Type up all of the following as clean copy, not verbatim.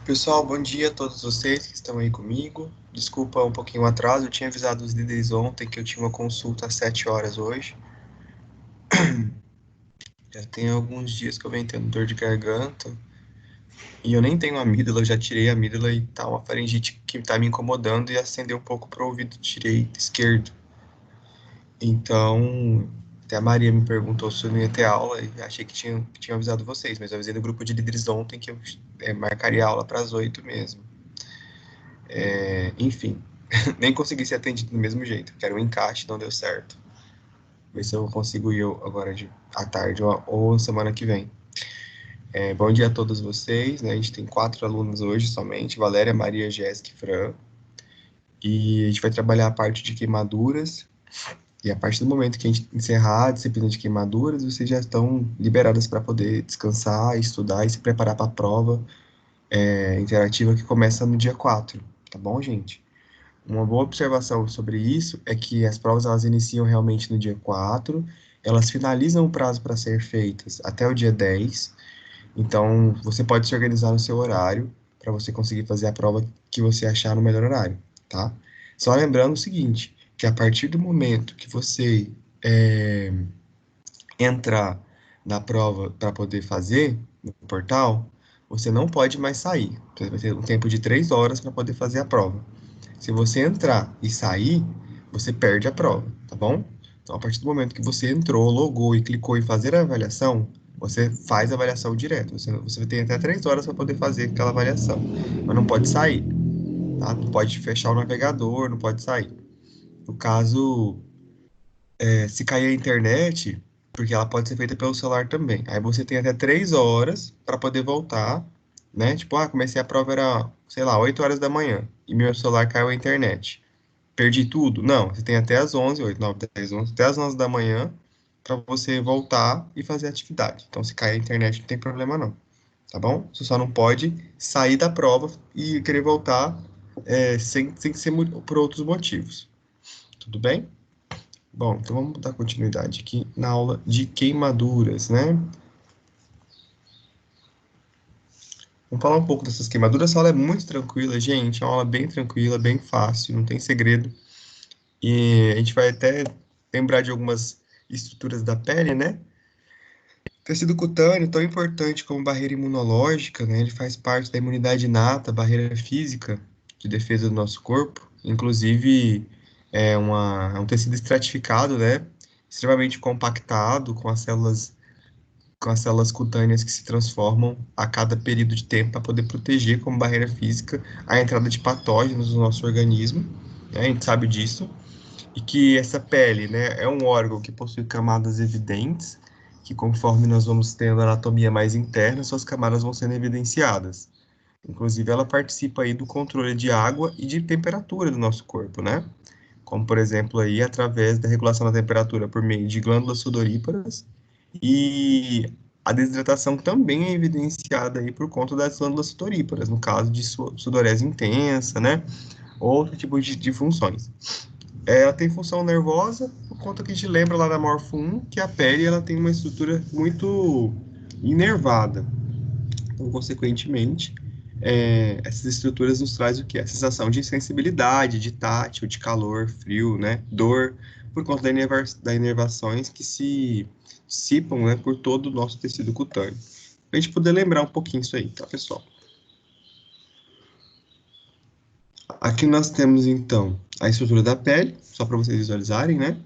Pessoal, bom dia a todos vocês que estão aí comigo. Desculpa um pouquinho o atraso, eu tinha avisado os líderes ontem que eu tinha uma consulta às 7 horas hoje. Já tem alguns dias que eu venho tendo dor de garganta e eu nem tenho amígdala, eu já tirei a amígdala e tá uma faringite que tá me incomodando e acendeu um pouco pro ouvido direito, esquerdo. Então, até a Maria me perguntou se eu não ia ter aula e achei que tinha avisado vocês, mas eu avisei no grupo de líderes ontem que eu marcaria aula para as 8 mesmo. Enfim, nem consegui ser atendido do mesmo jeito, que era um encaixe, não deu certo. Ver se eu consigo ir agora à tarde ou semana que vem. Bom dia a todos vocês, né? A gente tem 4 alunos hoje somente, Valéria, Maria, Jéssica e Fran. E a gente vai trabalhar a parte de queimaduras. E a partir do momento que a gente encerrar a disciplina de queimaduras, vocês já estão liberadas para poder descansar, estudar e se preparar para a prova interativa que começa no dia 4, tá bom, gente? Uma boa observação sobre isso é que as provas elas iniciam realmente no dia 4, elas finalizam o prazo para ser feitas até o dia 10, então você pode se organizar no seu horário para você conseguir fazer a prova que você achar no melhor horário, tá? Só lembrando o seguinte, que a partir do momento que você é, entrar na prova para poder fazer no portal, você não pode mais sair. Você vai ter um tempo de 3 horas para poder fazer a prova. Se você entrar e sair, você perde a prova, tá bom? Então, a partir do momento que você entrou, logou e clicou em fazer a avaliação, você faz a avaliação direto. Você tem até 3 horas para poder fazer aquela avaliação, mas não pode sair, tá? Não pode fechar o navegador, não pode sair. No caso, se cair a internet, porque ela pode ser feita pelo celular também. Aí você tem até 3 horas para poder voltar, né? Tipo, comecei a prova era, sei lá, 8 horas da manhã e meu celular caiu a internet. Perdi tudo? Não, você tem até as 11, 8, 9, 10, 11, até as 11 da manhã para você voltar e fazer a atividade. Então, se cair a internet, não tem problema não, tá bom? Você só não pode sair da prova e querer voltar sem ser por outros motivos. Tudo bem? Bom, então vamos dar continuidade aqui na aula de queimaduras, né? Vamos falar um pouco dessas queimaduras. Essa aula é muito tranquila, gente. É uma aula bem tranquila, bem fácil, não tem segredo. E a gente vai até lembrar de algumas estruturas da pele, né? Tecido cutâneo, tão importante como barreira imunológica, né? Ele faz parte da imunidade inata, barreira física de defesa do nosso corpo. Inclusive, é um tecido estratificado, né? Extremamente compactado, com as células cutâneas que se transformam a cada período de tempo para poder proteger como barreira física a entrada de patógenos no nosso organismo, né? A gente sabe disso. E que essa pele, né, é um órgão que possui camadas evidentes, que conforme nós vamos tendo a anatomia mais interna, suas camadas vão sendo evidenciadas. Inclusive, ela participa aí do controle de água e de temperatura do nosso corpo, né? Como, por exemplo, aí, através da regulação da temperatura por meio de glândulas sudoríparas e a desidratação também é evidenciada aí por conta das glândulas sudoríparas, no caso de sudorese intensa, né? Outro tipo de funções. Ela tem função nervosa, por conta que a gente lembra lá da Morfo 1, que a pele ela tem uma estrutura muito inervada. Então, consequentemente, essas estruturas nos trazem o quê? A sensação de sensibilidade, de tátil, de calor, frio, né? Dor, por conta das inervações que se dissipam, né, por todo o nosso tecido cutâneo. Para a gente poder lembrar um pouquinho isso aí, tá, pessoal? Aqui nós temos, então, a estrutura da pele, só para vocês visualizarem, né?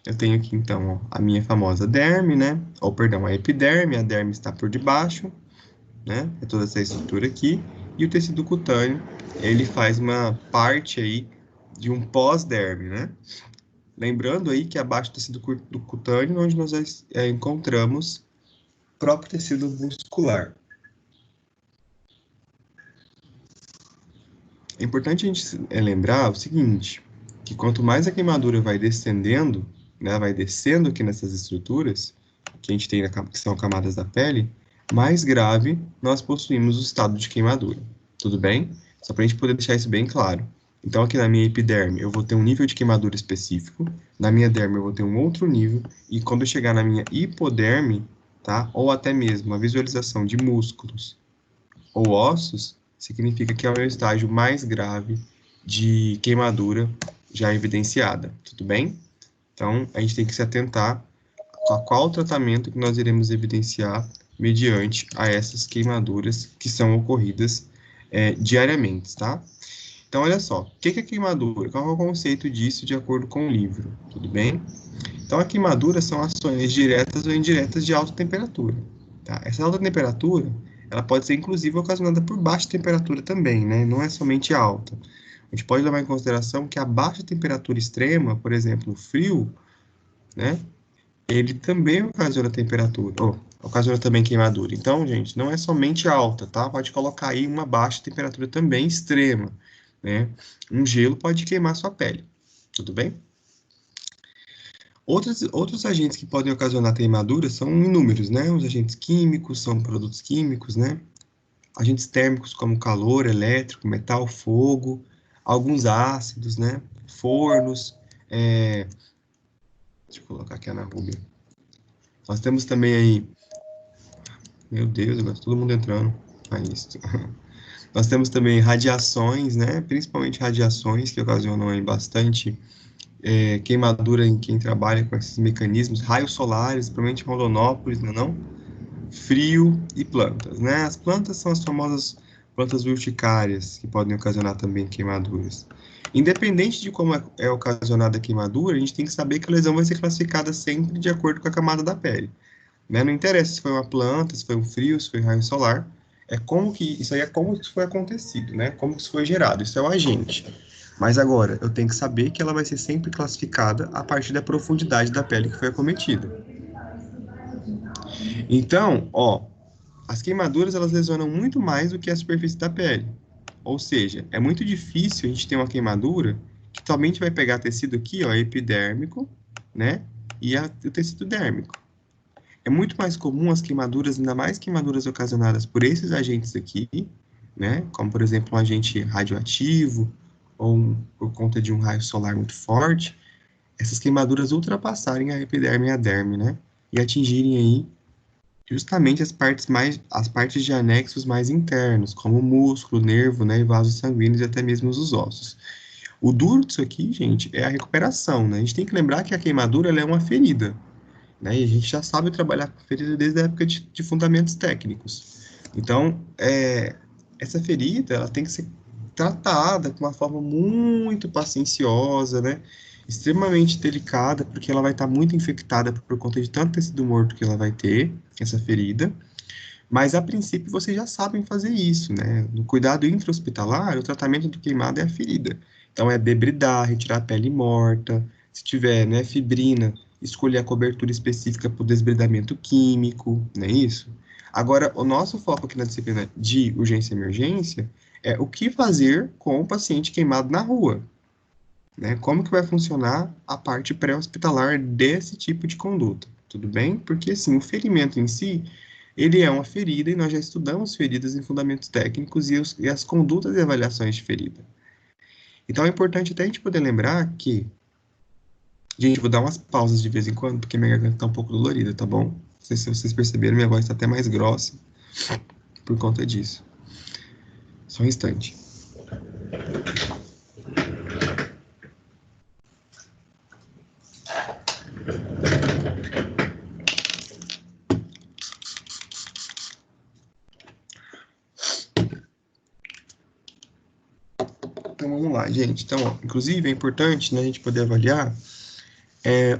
Eu tenho aqui, então, ó, a minha famosa derme, né? Ou, perdão, a epiderme, a derme está por debaixo, né? É toda essa estrutura aqui. E o tecido cutâneo, ele faz uma parte aí de um pós-derme, né? Lembrando aí que abaixo do tecido do cutâneo, onde nós encontramos o próprio tecido muscular. É importante a gente lembrar o seguinte, que quanto mais a queimadura vai descendendo, né, vai descendo aqui nessas estruturas, que a gente tem, que são camadas da pele, mais grave nós possuímos o estado de queimadura. Tudo bem? Só para a gente poder deixar isso bem claro. Então, aqui na minha epiderme, eu vou ter um nível de queimadura específico, na minha derme, eu vou ter um outro nível, e quando eu chegar na minha hipoderme, tá? Ou até mesmo a visualização de músculos ou ossos, significa que é o estágio mais grave de queimadura já evidenciada, tudo bem? Então, a gente tem que se atentar a qual tratamento que nós iremos evidenciar mediante a essas queimaduras que são ocorridas diariamente, tá? Então, olha só, o que é queimadura? Qual é o conceito disso de acordo com o livro? Tudo bem? Então, a queimadura são ações diretas ou indiretas de alta temperatura. Tá? Essa alta temperatura, ela pode ser inclusive ocasionada por baixa temperatura também, né? Não é somente alta. A gente pode levar em consideração que a baixa temperatura extrema, por exemplo, o frio, né? Ele também ocasiona temperatura, ou ocasiona também queimadura. Então, gente, não é somente alta, tá? Pode colocar aí uma baixa temperatura também extrema, né? Um gelo pode queimar sua pele, tudo bem? Outros agentes que podem ocasionar queimadura são inúmeros, né? Os agentes químicos são produtos químicos, né? Agentes térmicos como calor, elétrico, metal, fogo, alguns ácidos, né? Fornos, deixa eu colocar aqui a Ana Rubia. Nós temos também aí, meu Deus, agora tá todo mundo entrando. Isso. Nós temos também radiações, né? Principalmente radiações que ocasionam aí bastante queimadura em quem trabalha com esses mecanismos, raios solares, principalmente em Rondonópolis, não? Frio e plantas, né? As plantas são as famosas plantas urticárias, que podem ocasionar também queimaduras. Independente de como é ocasionada a queimadura, a gente tem que saber que a lesão vai ser classificada sempre de acordo com a camada da pele, né? Não interessa se foi uma planta, se foi um frio, se foi raio solar, isso aí é como isso foi acontecido, né? Como isso foi gerado, isso é o agente. Mas agora, eu tenho que saber que ela vai ser sempre classificada a partir da profundidade da pele que foi acometida. Então, ó, as queimaduras elas lesionam muito mais do que a superfície da pele. Ou seja, é muito difícil a gente ter uma queimadura que somente vai pegar tecido aqui, ó, epidérmico, né? E o tecido dérmico. É muito mais comum as queimaduras, ainda mais queimaduras ocasionadas por esses agentes aqui, né? Como, por exemplo, um agente radioativo ou por conta de um raio solar muito forte, essas queimaduras ultrapassarem a epiderme e a derme, né? E atingirem aí justamente as partes de anexos mais internos, como o músculo, nervo, né, e vasos sanguíneos e até mesmo os ossos. O duro disso aqui, gente, é a recuperação, né? A gente tem que lembrar que a queimadura ela é uma ferida, né? E a gente já sabe trabalhar com ferida desde a época de fundamentos técnicos. Então, essa ferida, ela tem que ser tratada com uma forma muito pacienciosa, né? Extremamente delicada, porque ela vai estar muito infectada por conta de tanto tecido morto que ela vai ter, essa ferida. Mas, a princípio, vocês já sabem fazer isso, né? No cuidado intra-hospitalar, o tratamento do queimado é a ferida. Então, é debridar, retirar a pele morta. Se tiver, né, fibrina, escolher a cobertura específica para o desbridamento químico, não é isso? Agora, o nosso foco aqui na disciplina de urgência e emergência é o que fazer com o paciente queimado na rua, né? Como que vai funcionar a parte pré-hospitalar desse tipo de conduta, tudo bem? Porque, assim, o ferimento em si, ele é uma ferida e nós já estudamos feridas em fundamentos técnicos e as condutas e avaliações de ferida. Então, é importante até a gente poder lembrar que, gente, vou dar umas pausas de vez em quando, porque minha garganta tá um pouco dolorida, tá bom? Não sei se vocês perceberam, minha voz tá até mais grossa por conta disso. Só um instante. Então, vamos lá, gente. Então, ó, inclusive, é importante, né, a gente poder avaliar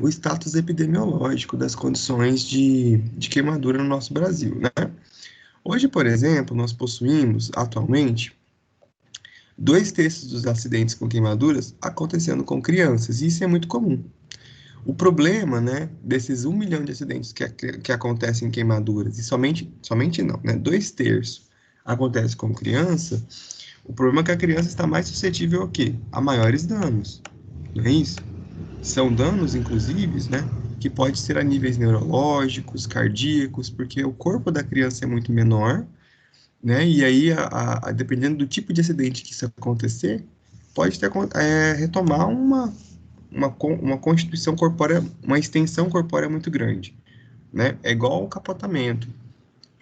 o status epidemiológico das condições de queimadura no nosso Brasil, né? Hoje, por exemplo, nós possuímos, atualmente, 2/3 dos acidentes com queimaduras acontecendo com crianças, e isso é muito comum. O problema, né, desses 1 milhão de acidentes que acontecem em queimaduras, e somente não, né, 2/3 acontece com criança, o problema é que a criança está mais suscetível ao quê? A maiores danos, não é isso? São danos, inclusive, né, que pode ser a níveis neurológicos, cardíacos, porque o corpo da criança é muito menor, né, e aí, dependendo do tipo de acidente que isso acontecer, pode retomar uma constituição corpórea, uma extensão corpórea muito grande, né? É igual ao capotamento.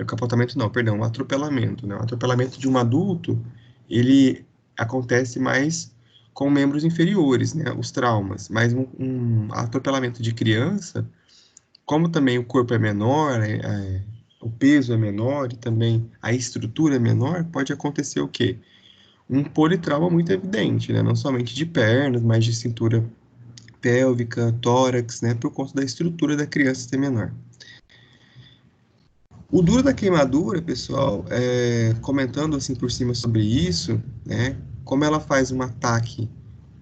O capotamento não, perdão, o atropelamento, né? O atropelamento de um adulto, ele acontece mais com membros inferiores, né? Os traumas. Mas um atropelamento de criança, como também o corpo é menor, o peso é menor e também a estrutura é menor, pode acontecer o quê? Um politrauma muito evidente, né? Não somente de pernas, mas de cintura pélvica, tórax, né? Por conta da estrutura da criança ser menor. O duro da queimadura, pessoal, comentando assim por cima sobre isso, né? Como ela faz um ataque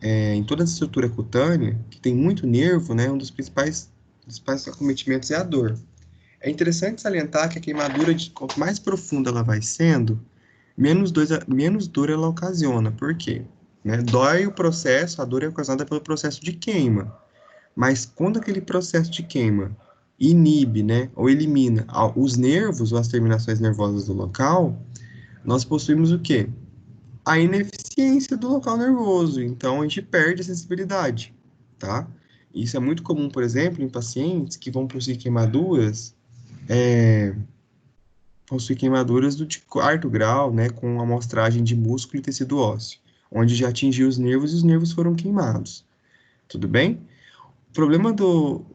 em toda a estrutura cutânea, que tem muito nervo, né? Um dos principais acometimentos é a dor. É interessante salientar que a queimadura, quanto mais profunda ela vai sendo, menos dor ela ocasiona. Por quê? Né? Dói o processo, a dor é ocasionada pelo processo de queima. Mas quando aquele processo de queima inibe, né, ou elimina os nervos ou as terminações nervosas do local, nós possuímos o quê? A ineficiência do local nervoso. Então a gente perde a sensibilidade, tá? Isso é muito comum, por exemplo, em pacientes que vão possuir queimaduras, do de quarto grau, né, com amostragem de músculo e tecido ósseo, onde já atingiu os nervos e os nervos foram queimados. Tudo bem? O problema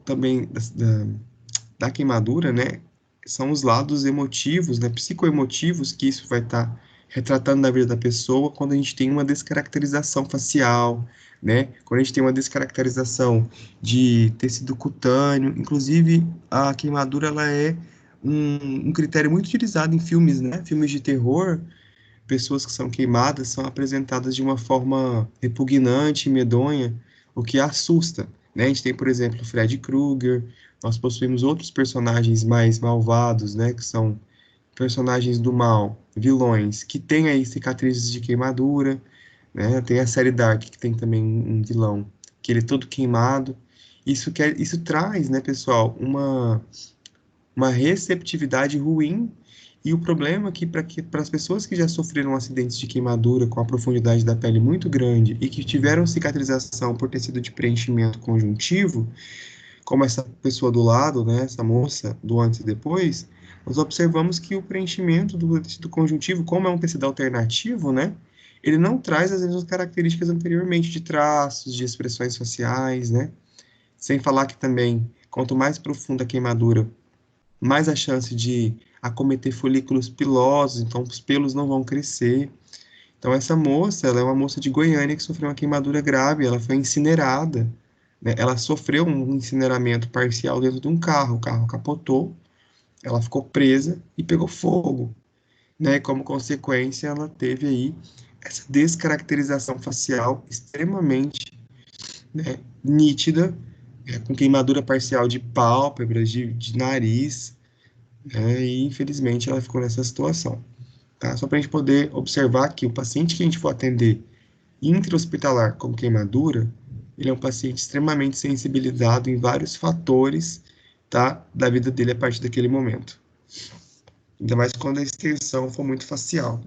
também da queimadura, né, são os lados emotivos, né, psicoemotivos, que isso vai estar retratando na vida da pessoa quando a gente tem uma descaracterização facial, né, quando a gente tem uma descaracterização de tecido cutâneo, inclusive a queimadura, ela é um critério muito utilizado em filmes, né, filmes de terror. Pessoas que são queimadas são apresentadas de uma forma repugnante e medonha, o que assusta, né? A gente tem, por exemplo, Fred Krueger, nós possuímos outros personagens mais malvados, né? Que são personagens do mal, vilões, que têm aí cicatrizes de queimadura, né? Tem a série Dark, que tem também um vilão, que ele é todo queimado. Isso traz, né, pessoal, uma receptividade ruim. E o problema é que para as pessoas que já sofreram acidentes de queimadura com a profundidade da pele muito grande e que tiveram cicatrização por tecido de preenchimento conjuntivo, como essa pessoa do lado, né, essa moça do antes e depois, nós observamos que o preenchimento do tecido conjuntivo, como é um tecido alternativo, né, ele não traz as mesmas características anteriormente de traços, de expressões faciais, né, sem falar que também, quanto mais profunda a queimadura, mais a chance de acometer folículos pilosos, então os pelos não vão crescer. Então essa moça, ela é uma moça de Goiânia que sofreu uma queimadura grave, ela foi incinerada, né? Ela sofreu um incineramento parcial dentro de um carro, o carro capotou, ela ficou presa e pegou fogo, né? Como consequência, ela teve aí essa descaracterização facial extremamente, né, nítida, com queimadura parcial de pálpebras, de nariz, e infelizmente ela ficou nessa situação, tá? Só para a gente poder observar que o paciente que a gente for atender intra-hospitalar com queimadura, ele é um paciente extremamente sensibilizado em vários fatores, tá, da vida dele a partir daquele momento. Ainda mais quando a extensão for muito facial.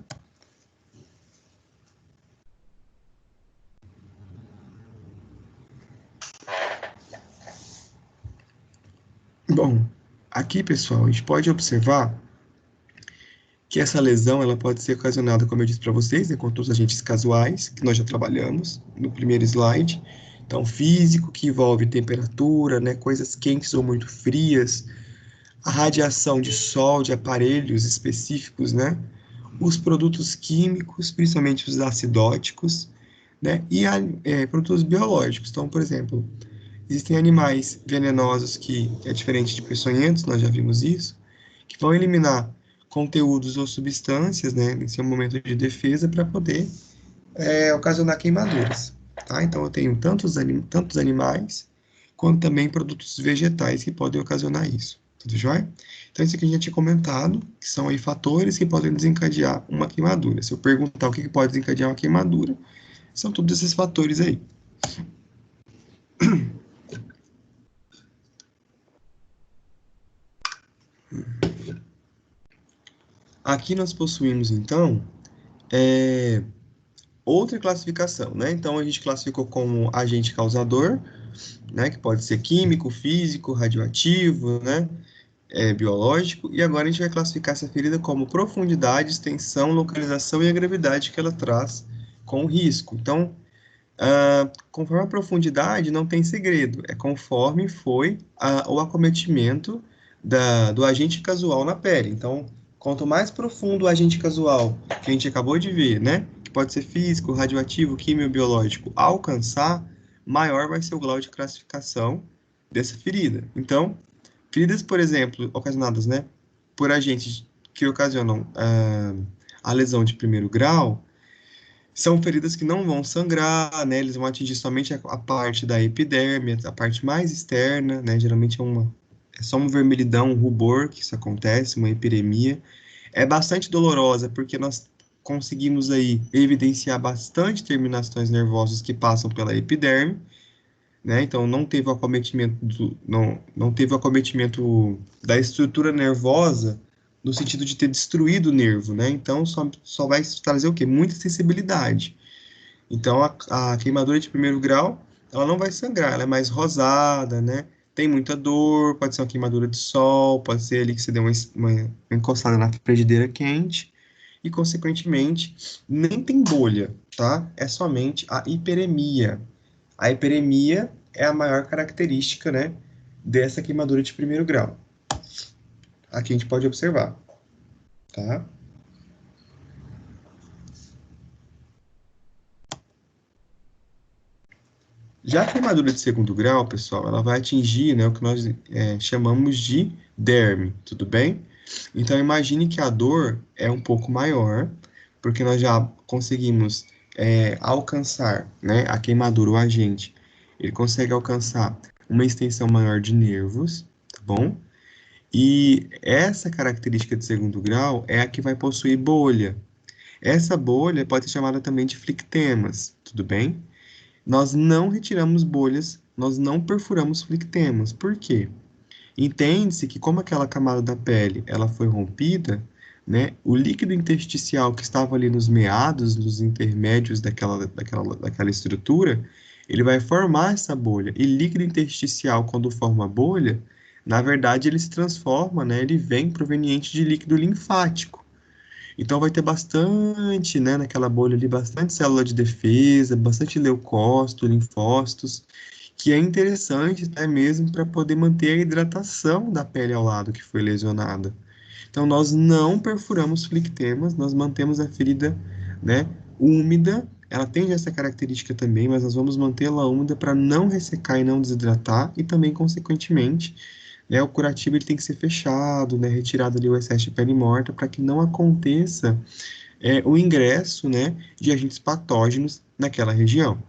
Bom, aqui, pessoal, a gente pode observar que essa lesão ela pode ser ocasionada, como eu disse para vocês, né, com todos os agentes casuais, que nós já trabalhamos no primeiro slide. Então, físico, que envolve temperatura, né, coisas quentes ou muito frias, a radiação de sol, de aparelhos específicos, né, os produtos químicos, principalmente os acidóticos, né, e produtos biológicos. Então, por exemplo, existem animais venenosos que é diferente de peçonhentos, nós já vimos isso, que vão eliminar conteúdos ou substâncias, né, nesse momento de defesa para poder ocasionar queimaduras, tá? Então eu tenho tantos animais quanto também produtos vegetais que podem ocasionar isso, tudo jóia? Então isso aqui a gente já tinha comentado, que são aí fatores que podem desencadear uma queimadura. Se eu perguntar o que pode desencadear uma queimadura, são todos esses fatores aí. Aqui nós possuímos, então, outra classificação, né? Então a gente classificou como agente causador, né? Que pode ser químico, físico, radioativo, né? biológico, e agora a gente vai classificar essa ferida como profundidade, extensão, localização e a gravidade que ela traz com o risco. Então, conforme a profundidade, não tem segredo, é conforme foi o acometimento do agente casual na pele. Então, quanto mais profundo o agente casual, que a gente acabou de ver, né, que pode ser físico, radioativo, quimio-biológico, alcançar, maior vai ser o grau de classificação dessa ferida. Então, feridas, por exemplo, ocasionadas, né, por agentes que ocasionam a lesão de primeiro grau, são feridas que não vão sangrar, né? Eles vão atingir somente a parte da epiderme, a parte mais externa, né? Geralmente é só um vermelhidão, um rubor que isso acontece, uma hiperemia. É bastante dolorosa porque nós conseguimos aí evidenciar bastante terminações nervosas que passam pela epiderme, né? Então não teve o acometimento não teve o acometimento da estrutura nervosa no sentido de ter destruído o nervo, né? Então só vai trazer o quê? Muita sensibilidade. Então, a queimadura de primeiro grau, ela não vai sangrar, ela é mais rosada, né? Tem muita dor, pode ser uma queimadura de sol, pode ser ali que você deu uma encostada na frigideira quente, e, consequentemente, nem tem bolha, tá? É somente a hiperemia. A hiperemia é a maior característica, né, dessa queimadura de primeiro grau. Aqui a gente pode observar, tá? Já a queimadura de segundo grau, pessoal, ela vai atingir, né, o que nós chamamos de derme, tudo bem? Então, imagine que a dor é um pouco maior, porque nós já conseguimos alcançar, né, a queimadura, o agente, ele consegue alcançar uma extensão maior de nervos, tá bom? E essa característica de segundo grau é a que vai possuir bolha. Essa bolha pode ser chamada também de flictemas, tudo bem? Nós não retiramos bolhas, nós não perfuramos flictemas. Por quê? Entende-se que como aquela camada da pele ela foi rompida, né, o líquido intersticial que estava ali nos meados, nos intermédios daquela estrutura, ele vai formar essa bolha. E líquido intersticial, quando forma bolha, na verdade ele se transforma, né, ele vem proveniente de líquido linfático. Então vai ter bastante, né, naquela bolha ali, bastante célula de defesa, bastante leucócito, linfócitos, que é interessante até mesmo para poder manter a hidratação da pele ao lado que foi lesionada. Então nós não perfuramos flictemas, nós mantemos a ferida, né, úmida. Ela tem essa característica também, mas nós vamos mantê-la úmida para não ressecar e não desidratar e também, consequentemente, né, o curativo ele tem que ser fechado, né, retirado ali o excesso de pele morta para que não aconteça o ingresso, né, de agentes patógenos naquela região.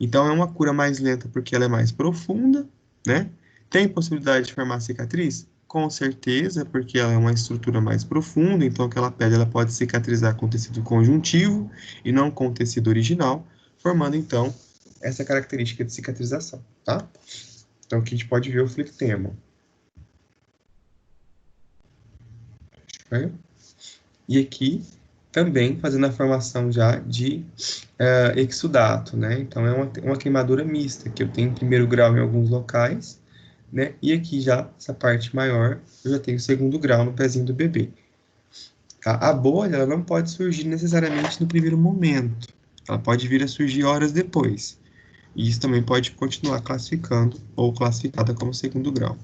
Então, é uma cura mais lenta porque ela é mais profunda, né? Tem possibilidade de formar cicatriz? Com certeza, porque ela é uma estrutura mais profunda, então aquela pele ela pode cicatrizar com tecido conjuntivo e não com tecido original, formando então essa característica de cicatrização, tá? Então aqui a gente pode ver o flictema. Né? E aqui também fazendo a formação já de exudato, né? Então é uma queimadura mista, que eu tenho em primeiro grau em alguns locais, né? E aqui já, essa parte maior, eu já tenho segundo grau no pezinho do bebê. A bolha, ela não pode surgir necessariamente no primeiro momento. Ela pode vir a surgir horas depois. E isso também pode continuar classificando ou classificada como segundo grau.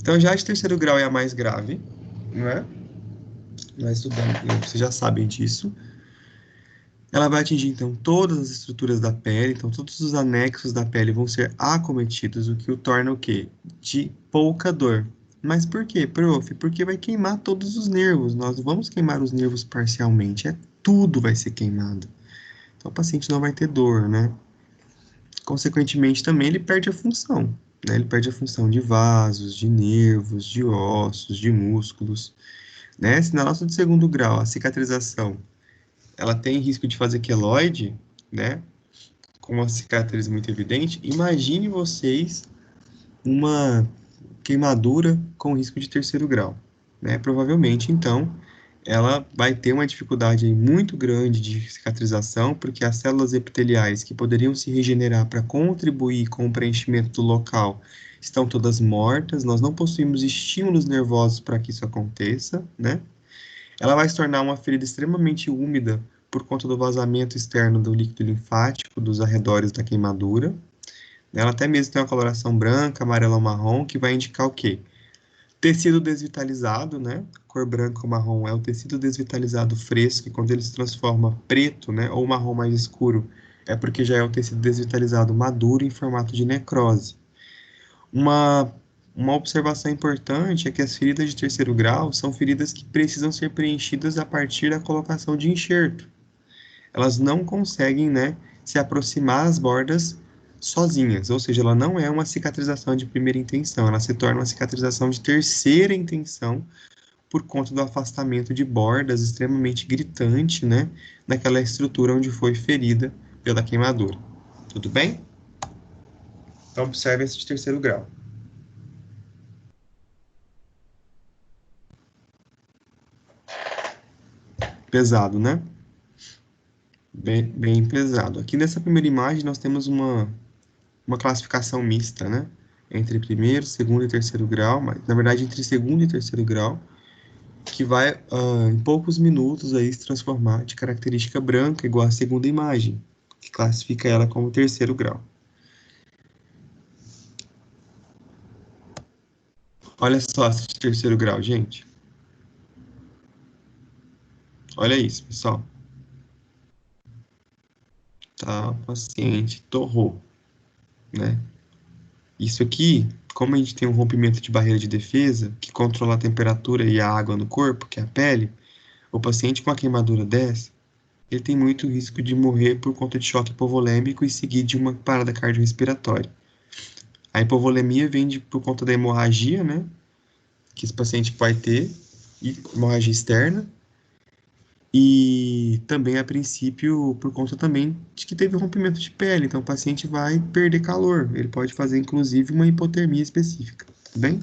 Então, já de terceiro grau é a mais grave, não é? Nós estudamos, vocês já sabem disso. Ela vai atingir, então, todas as estruturas da pele, então todos os anexos da pele vão ser acometidos, o que o torna o quê? De pouca dor. Mas por quê, prof? Porque vai queimar todos os nervos. Nós vamos queimar os nervos parcialmente, tudo vai ser queimado. Então o paciente não vai ter dor, né? Consequentemente, também ele perde a função, né? Ele perde a função de vasos, de nervos, de ossos, de músculos, né? Se na nossa de segundo grau a cicatrização ela tem risco de fazer queloide, né? Com uma cicatriz muito evidente. Imagine vocês uma queimadura com risco de terceiro grau, né? Provavelmente, então, ela vai ter uma dificuldade aí muito grande de cicatrização, porque as células epiteliais que poderiam se regenerar para contribuir com o preenchimento do local estão todas mortas, nós não possuímos estímulos nervosos para que isso aconteça, né? Ela vai se tornar uma ferida extremamente úmida por conta do vazamento externo do líquido linfático dos arredores da queimadura. Ela até mesmo tem uma coloração branca, amarela ou marrom, que vai indicar o quê? Tecido desvitalizado, né? Cor branca ou marrom é o tecido desvitalizado fresco, e quando ele se transforma preto, né, ou marrom mais escuro, é porque já é o tecido desvitalizado maduro em formato de necrose. Uma, uma observação importante é que as feridas de terceiro grau são feridas que precisam ser preenchidas a partir da colocação de enxerto. Elas não conseguem, né, se aproximar às bordas sozinhas, ou seja, ela não é uma cicatrização de primeira intenção, ela se torna uma cicatrização de terceira intenção por conta do afastamento de bordas extremamente gritante, né, naquela estrutura onde foi ferida pela queimadura. Tudo bem? Então, observe esse de terceiro grau. Pesado, né? Bem pesado. Aqui nessa primeira imagem nós temos uma classificação mista, né? Entre primeiro, segundo e terceiro grau, mas na verdade entre segundo e terceiro grau, que vai em poucos minutos aí se transformar de característica branca igual à segunda imagem, que classifica ela como terceiro grau. Olha só esse de terceiro grau, gente. Olha isso, pessoal. Tá, o paciente torrou, né? Isso aqui, como a gente tem um rompimento de barreira de defesa, que controla a temperatura e a água no corpo, que é a pele, o paciente com a queimadura dessa, ele tem muito risco de morrer por conta de choque hipovolêmico e seguir de uma parada cardiorrespiratória. A hipovolemia vem por conta da hemorragia, né, que esse paciente vai ter, e hemorragia externa, e também, a princípio, por conta também de que teve rompimento de pele, então o paciente vai perder calor, ele pode fazer, inclusive, uma hipotermia específica, tá bem?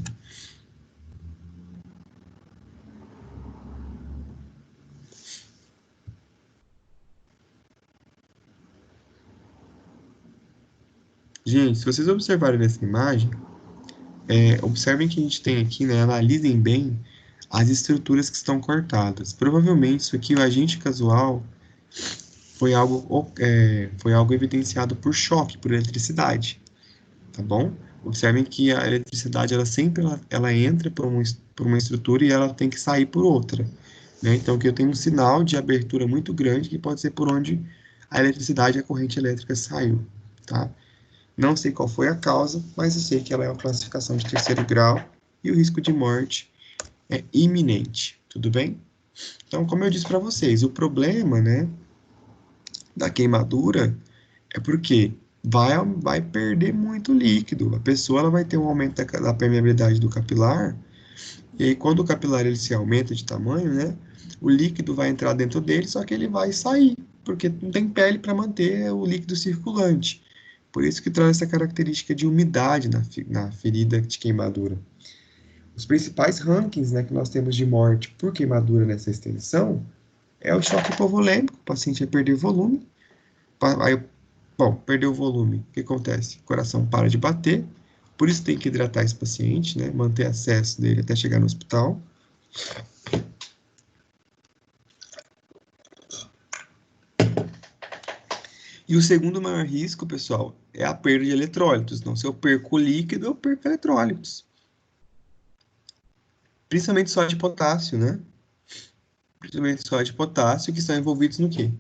Gente, se vocês observarem nessa imagem, observem que a gente tem aqui, né, analisem bem as estruturas que estão cortadas. Provavelmente isso aqui, o agente casual, foi algo evidenciado por choque, por eletricidade, tá bom? Observem que a eletricidade, ela entra por uma estrutura e ela tem que sair por outra, né? Então, aqui eu tenho um sinal de abertura muito grande, que pode ser por onde a eletricidade, a corrente elétrica saiu, tá? Não sei qual foi a causa, mas eu sei que ela é uma classificação de terceiro grau e o risco de morte é iminente, tudo bem? Então, como eu disse para vocês, o problema, né, da queimadura é porque vai perder muito líquido. A pessoa ela vai ter um aumento da permeabilidade do capilar, e aí quando o capilar ele se aumenta de tamanho, né, o líquido vai entrar dentro dele, só que ele vai sair, porque não tem pele para manter o líquido circulante. Por isso que traz essa característica de umidade na ferida de queimadura. Os principais rankings, né, que nós temos de morte por queimadura nessa extensão é o choque hipovolêmico, o paciente vai perder volume, aí, bom, perdeu o volume, o que acontece? O coração para de bater, por isso tem que hidratar esse paciente, né, manter acesso dele até chegar no hospital. E o segundo maior risco, pessoal, é a perda de eletrólitos. Então, se eu perco o líquido, eu perco eletrólitos. Principalmente sódio de potássio, né? Principalmente sódio de potássio, que estão envolvidos no quê?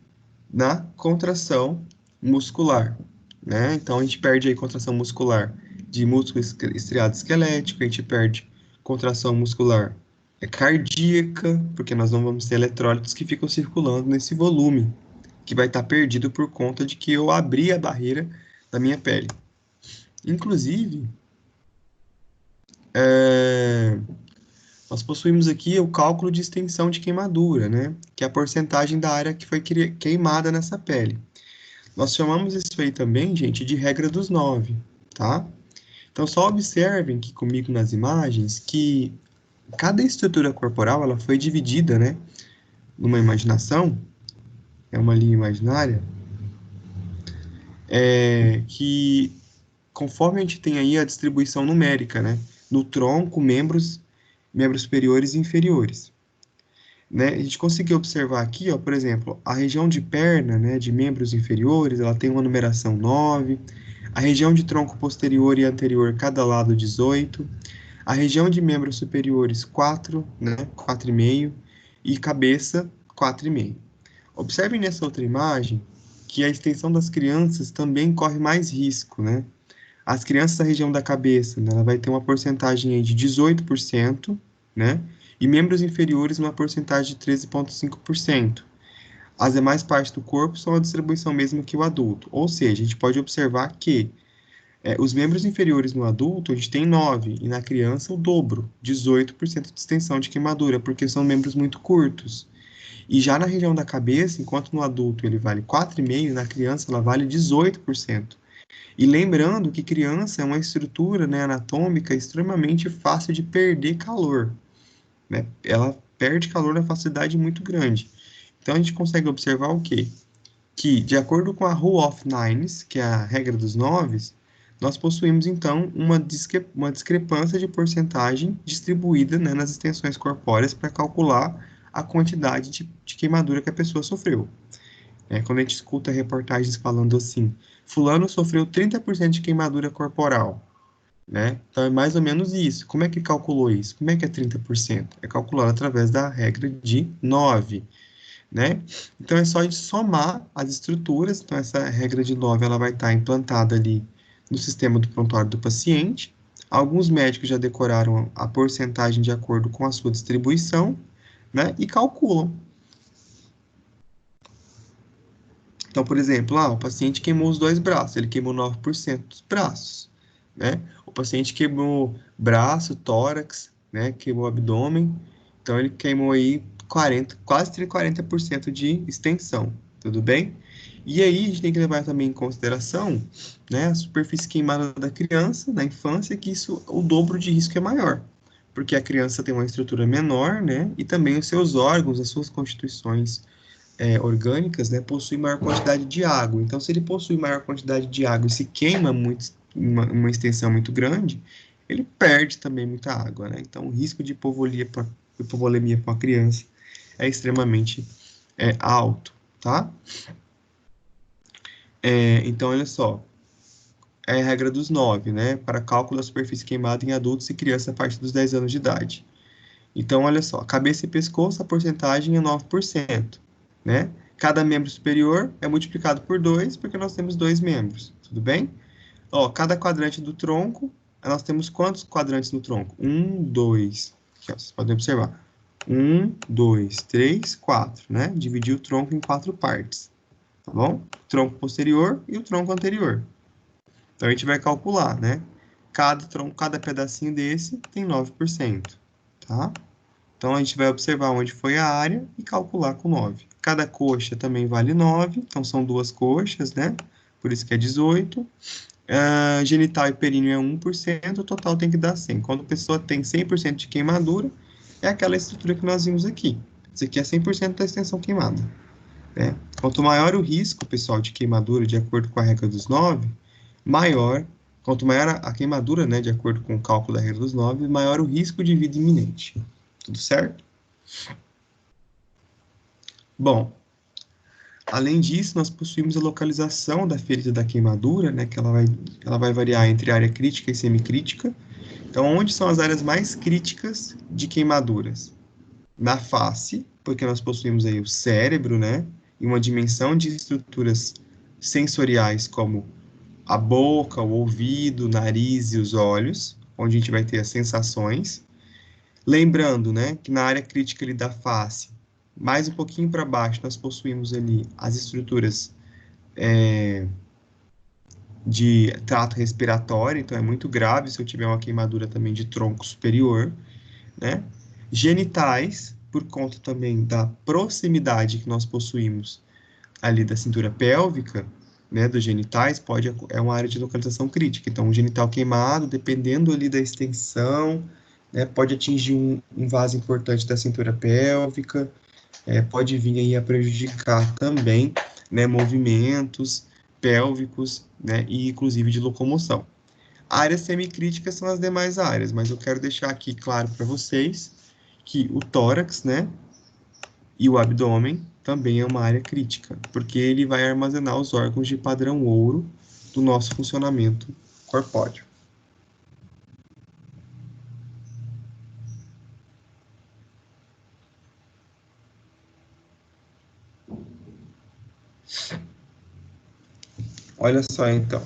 Na contração muscular, né? Então, a gente perde aí contração muscular de músculo estriado esquelético, a gente perde contração muscular cardíaca, porque nós não vamos ter eletrólitos que ficam circulando nesse volume, que vai estar perdido por conta de que eu abri a barreira da minha pele. Inclusive, nós possuímos aqui o cálculo de extensão de queimadura, né? Que é a porcentagem da área que foi queimada nessa pele. Nós chamamos isso aí também, gente, de regra dos 9, tá? Então, só observem que comigo nas imagens que cada estrutura corporal ela foi dividida, né? Numa imaginação, é uma linha imaginária, que conforme a gente tem aí a distribuição numérica, né? No tronco, membros superiores e inferiores. Né? A gente conseguiu observar aqui, ó, por exemplo, a região de perna, né, de membros inferiores, ela tem uma numeração 9, a região de tronco posterior e anterior, cada lado 18, a região de membros superiores 4, né, 4,5, e cabeça 4,5. Observem nessa outra imagem que a extensão das crianças também corre mais risco, né? As crianças da região da cabeça, né, ela vai ter uma porcentagem aí de 18%, né? E membros inferiores uma porcentagem de 13,5%. As demais partes do corpo são a distribuição mesmo que o adulto. Ou seja, a gente pode observar que os membros inferiores no adulto, a gente tem 9, e na criança o dobro, 18% de extensão de queimadura, porque são membros muito curtos. E já na região da cabeça, enquanto no adulto ele vale 4,5%, na criança ela vale 18%. E lembrando que criança é uma estrutura, né, anatômica extremamente fácil de perder calor, né? Ela perde calor na facilidade muito grande. Então a gente consegue observar o quê? Que, de acordo com a Rule of Nines, que é a regra dos noves, nós possuímos então uma discrepância de porcentagem distribuída, né, nas extensões corpóreas para calcular a quantidade de queimadura que a pessoa sofreu. Quando a gente escuta reportagens falando assim, fulano sofreu 30% de queimadura corporal, né? Então é mais ou menos isso. Como é que calculou isso? Como é que é 30%? É calculado através da regra de 9, né? Então é só a gente somar as estruturas. Então essa regra de 9 ela vai estar implantada ali no sistema do prontuário do paciente. Alguns médicos já decoraram a porcentagem de acordo com a sua distribuição, né? E calculam. Então, por exemplo, o paciente queimou os 2 braços, ele queimou 9% dos braços, né? O paciente queimou braço, tórax, né? Queimou abdômen, então ele queimou aí quase 40% de extensão, tudo bem? E aí a gente tem que levar também em consideração, né, a superfície queimada da criança, na infância, que isso, o dobro de risco é maior, porque a criança tem uma estrutura menor, né, e também os seus órgãos, as suas constituições orgânicas, né, possuem maior quantidade de água. Então, se ele possui maior quantidade de água e se queima muito, uma extensão muito grande, ele perde também muita água, né? Então, o risco de hipovolemia para a criança é extremamente alto, tá? Então, olha só, é a regra dos 9, né? Para cálculo da superfície queimada em adultos e crianças a partir dos 10 anos de idade. Então, olha só, cabeça e pescoço, a porcentagem é 9%, né? Cada membro superior é multiplicado por 2, porque nós temos 2 membros, tudo bem? Ó, cada quadrante do tronco, nós temos quantos quadrantes no tronco? 1, 2, aqui, ó, vocês podem observar. 1, 2, 3, 4, né? Dividir o tronco em 4 partes, tá bom? O tronco posterior e o tronco anterior. Então, a gente vai calcular, né? Cada tronco, cada pedacinho desse tem 9%, tá? Então, a gente vai observar onde foi a área e calcular com 9. Cada coxa também vale 9, então são 2 coxas, né? Por isso que é 18. Genital e períneo é 1%, o total tem que dar 100. Quando a pessoa tem 100% de queimadura, é aquela estrutura que nós vimos aqui. Isso aqui é 100% da extensão queimada, né? Quanto maior o risco, pessoal, de queimadura, de acordo com a regra dos 9, quanto maior a queimadura, né, de acordo com o cálculo da regra dos 9, maior o risco de vida iminente. Tudo certo? Bom, além disso, nós possuímos a localização da ferida da queimadura, né, que ela vai variar entre área crítica e semicrítica. Então, onde são as áreas mais críticas de queimaduras? Na face, porque nós possuímos aí o cérebro, né, e uma dimensão de estruturas sensoriais como a boca, o ouvido, o nariz e os olhos, onde a gente vai ter as sensações. Lembrando, né, que na área crítica ali da face, mais um pouquinho para baixo, nós possuímos ali as estruturas de trato respiratório, então é muito grave se eu tiver uma queimadura também de tronco superior, né? Genitais, por conta também da proximidade que nós possuímos ali da cintura pélvica, né, dos genitais, é uma área de localização crítica. Então, um genital queimado, dependendo ali da extensão, né, pode atingir um vaso importante da cintura pélvica, pode vir aí a prejudicar também, né, movimentos pélvicos, né, e inclusive de locomoção. Áreas semicríticas são as demais áreas, mas eu quero deixar aqui claro para vocês que o tórax, né, e o abdômen também é uma área crítica, porque ele vai armazenar os órgãos de padrão ouro do nosso funcionamento corpóreo. Olha só então.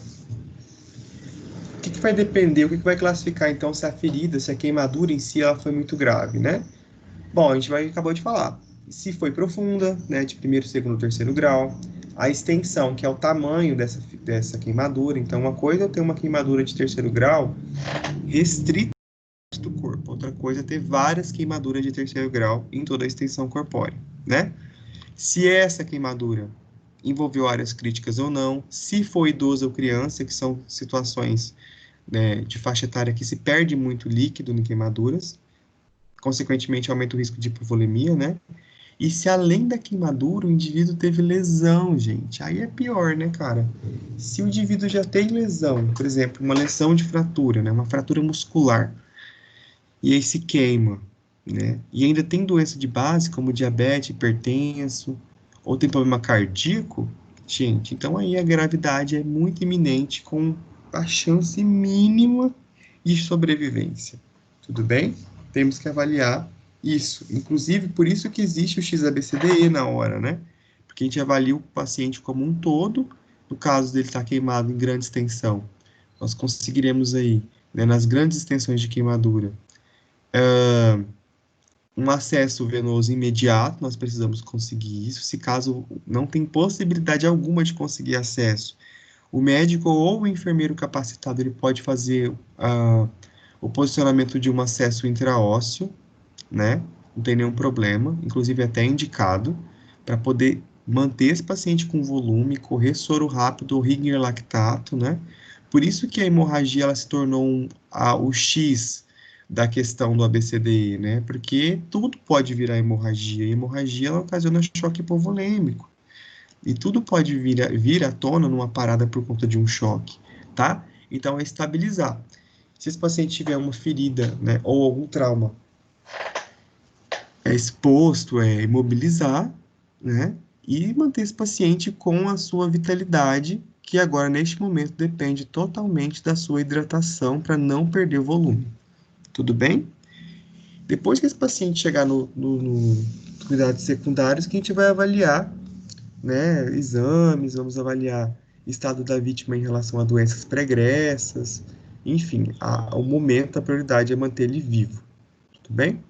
O que vai depender, o que vai classificar então se a ferida, se a queimadura em si ela foi muito grave, né? Bom, a gente acabou de falar. Se foi profunda, né, de primeiro, segundo, terceiro grau, a extensão, que é o tamanho dessa queimadura. Então, uma coisa é ter uma queimadura de terceiro grau restrita do corpo, outra coisa é ter várias queimaduras de terceiro grau em toda a extensão corpórea, né? Se essa queimadura envolveu áreas críticas ou não, se foi idoso ou criança, que são situações, né, de faixa etária que se perde muito líquido em queimaduras, consequentemente aumenta o risco de hipovolemia, né? E se além da queimadura o indivíduo teve lesão, gente, aí é pior, né, cara? Se o indivíduo já tem lesão, por exemplo, uma lesão de fratura, né, uma fratura muscular, e aí se queima, né? E ainda tem doença de base, como diabetes, hipertenso, ou tem problema cardíaco, gente, então aí a gravidade é muito iminente, com a chance mínima de sobrevivência. Tudo bem? Temos que avaliar isso. Inclusive, por isso que existe o XABCDE na hora, né? Porque a gente avalia o paciente como um todo, no caso dele estar queimado em grande extensão, nós conseguiremos aí, né, nas grandes extensões de queimadura, um acesso venoso imediato, nós precisamos conseguir isso. Se caso não tem possibilidade alguma de conseguir acesso, o médico ou o enfermeiro capacitado ele pode fazer o posicionamento de um acesso intraósseo, né? Não tem nenhum problema, inclusive até indicado, para poder manter esse paciente com volume, correr soro rápido ou Ringer lactato, né? Por isso que a hemorragia ela se tornou o X da questão do ABCDE, né? Porque tudo pode virar hemorragia, e hemorragia ela ocasiona choque hipovolêmico. E tudo pode vir à tona numa parada por conta de um choque, tá? Então é estabilizar. Se esse paciente tiver uma ferida, né, ou algum trauma exposto, imobilizar, né? E manter esse paciente com a sua vitalidade, que agora, neste momento, depende totalmente da sua hidratação para não perder o volume. Tudo bem? Depois que esse paciente chegar no cuidados secundários, que a gente vai avaliar, né, exames, vamos avaliar estado da vítima em relação a doenças pregressas, enfim, o momento, a prioridade é manter ele vivo. Tudo bem?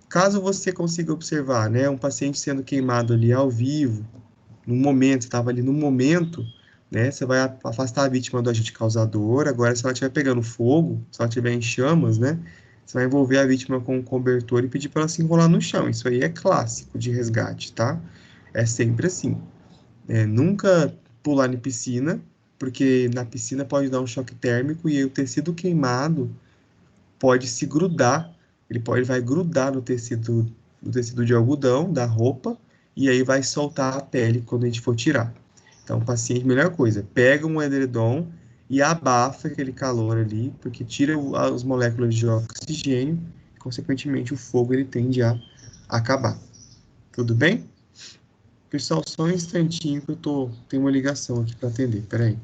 Caso você consiga observar, né, um paciente sendo queimado ali ao vivo, no momento, estava ali no momento, né, você vai afastar a vítima do agente causador. Agora, se ela estiver pegando fogo, se ela estiver em chamas, né, você vai envolver a vítima com um cobertor e pedir para ela se enrolar no chão. Isso aí é clássico de resgate, tá? É sempre assim. Nunca pular em piscina, porque na piscina pode dar um choque térmico e aí o tecido queimado pode se grudar, ele vai grudar no tecido de algodão da roupa e aí vai soltar a pele quando a gente for tirar. Então, o paciente, melhor coisa, pega um edredom e abafa aquele calor ali, porque tira as moléculas de oxigênio e, consequentemente, o fogo ele tende a acabar. Tudo bem? Pessoal, só um instantinho que tenho uma ligação aqui para atender. Peraí.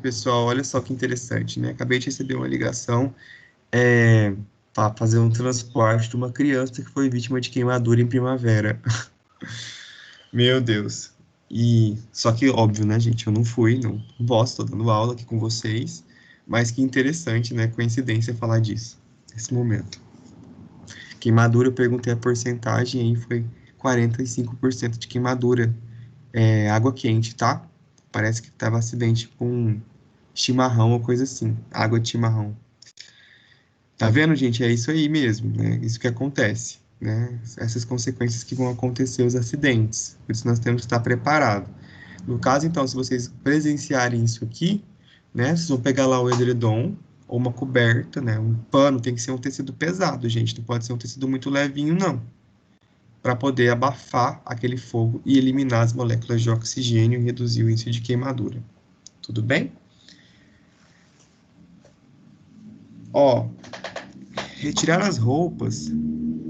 Pessoal, olha só que interessante, né? Acabei de receber uma ligação para fazer um transporte de uma criança que foi vítima de queimadura em primavera. Meu Deus. E só que óbvio, né, gente? Eu não fui, não posso, tô dando aula aqui com vocês. Mas que interessante, né? Coincidência falar disso nesse momento. Queimadura, eu perguntei a porcentagem aí, foi 45% de queimadura. Água quente, tá? Parece que tava acidente com chimarrão ou coisa assim. Água de chimarrão. Tá vendo, gente? É isso aí mesmo, né? Isso que acontece, né? Essas consequências que vão acontecer, os acidentes. Por isso nós temos que estar preparados. No caso, então, se vocês presenciarem isso aqui, né? Vocês vão pegar lá o edredom ou uma coberta, né? Um pano tem que ser um tecido pesado, gente. Não pode ser um tecido muito levinho, não. Para poder abafar aquele fogo e eliminar as moléculas de oxigênio e reduzir o índice de queimadura. Tudo bem? Ó, retirar as roupas.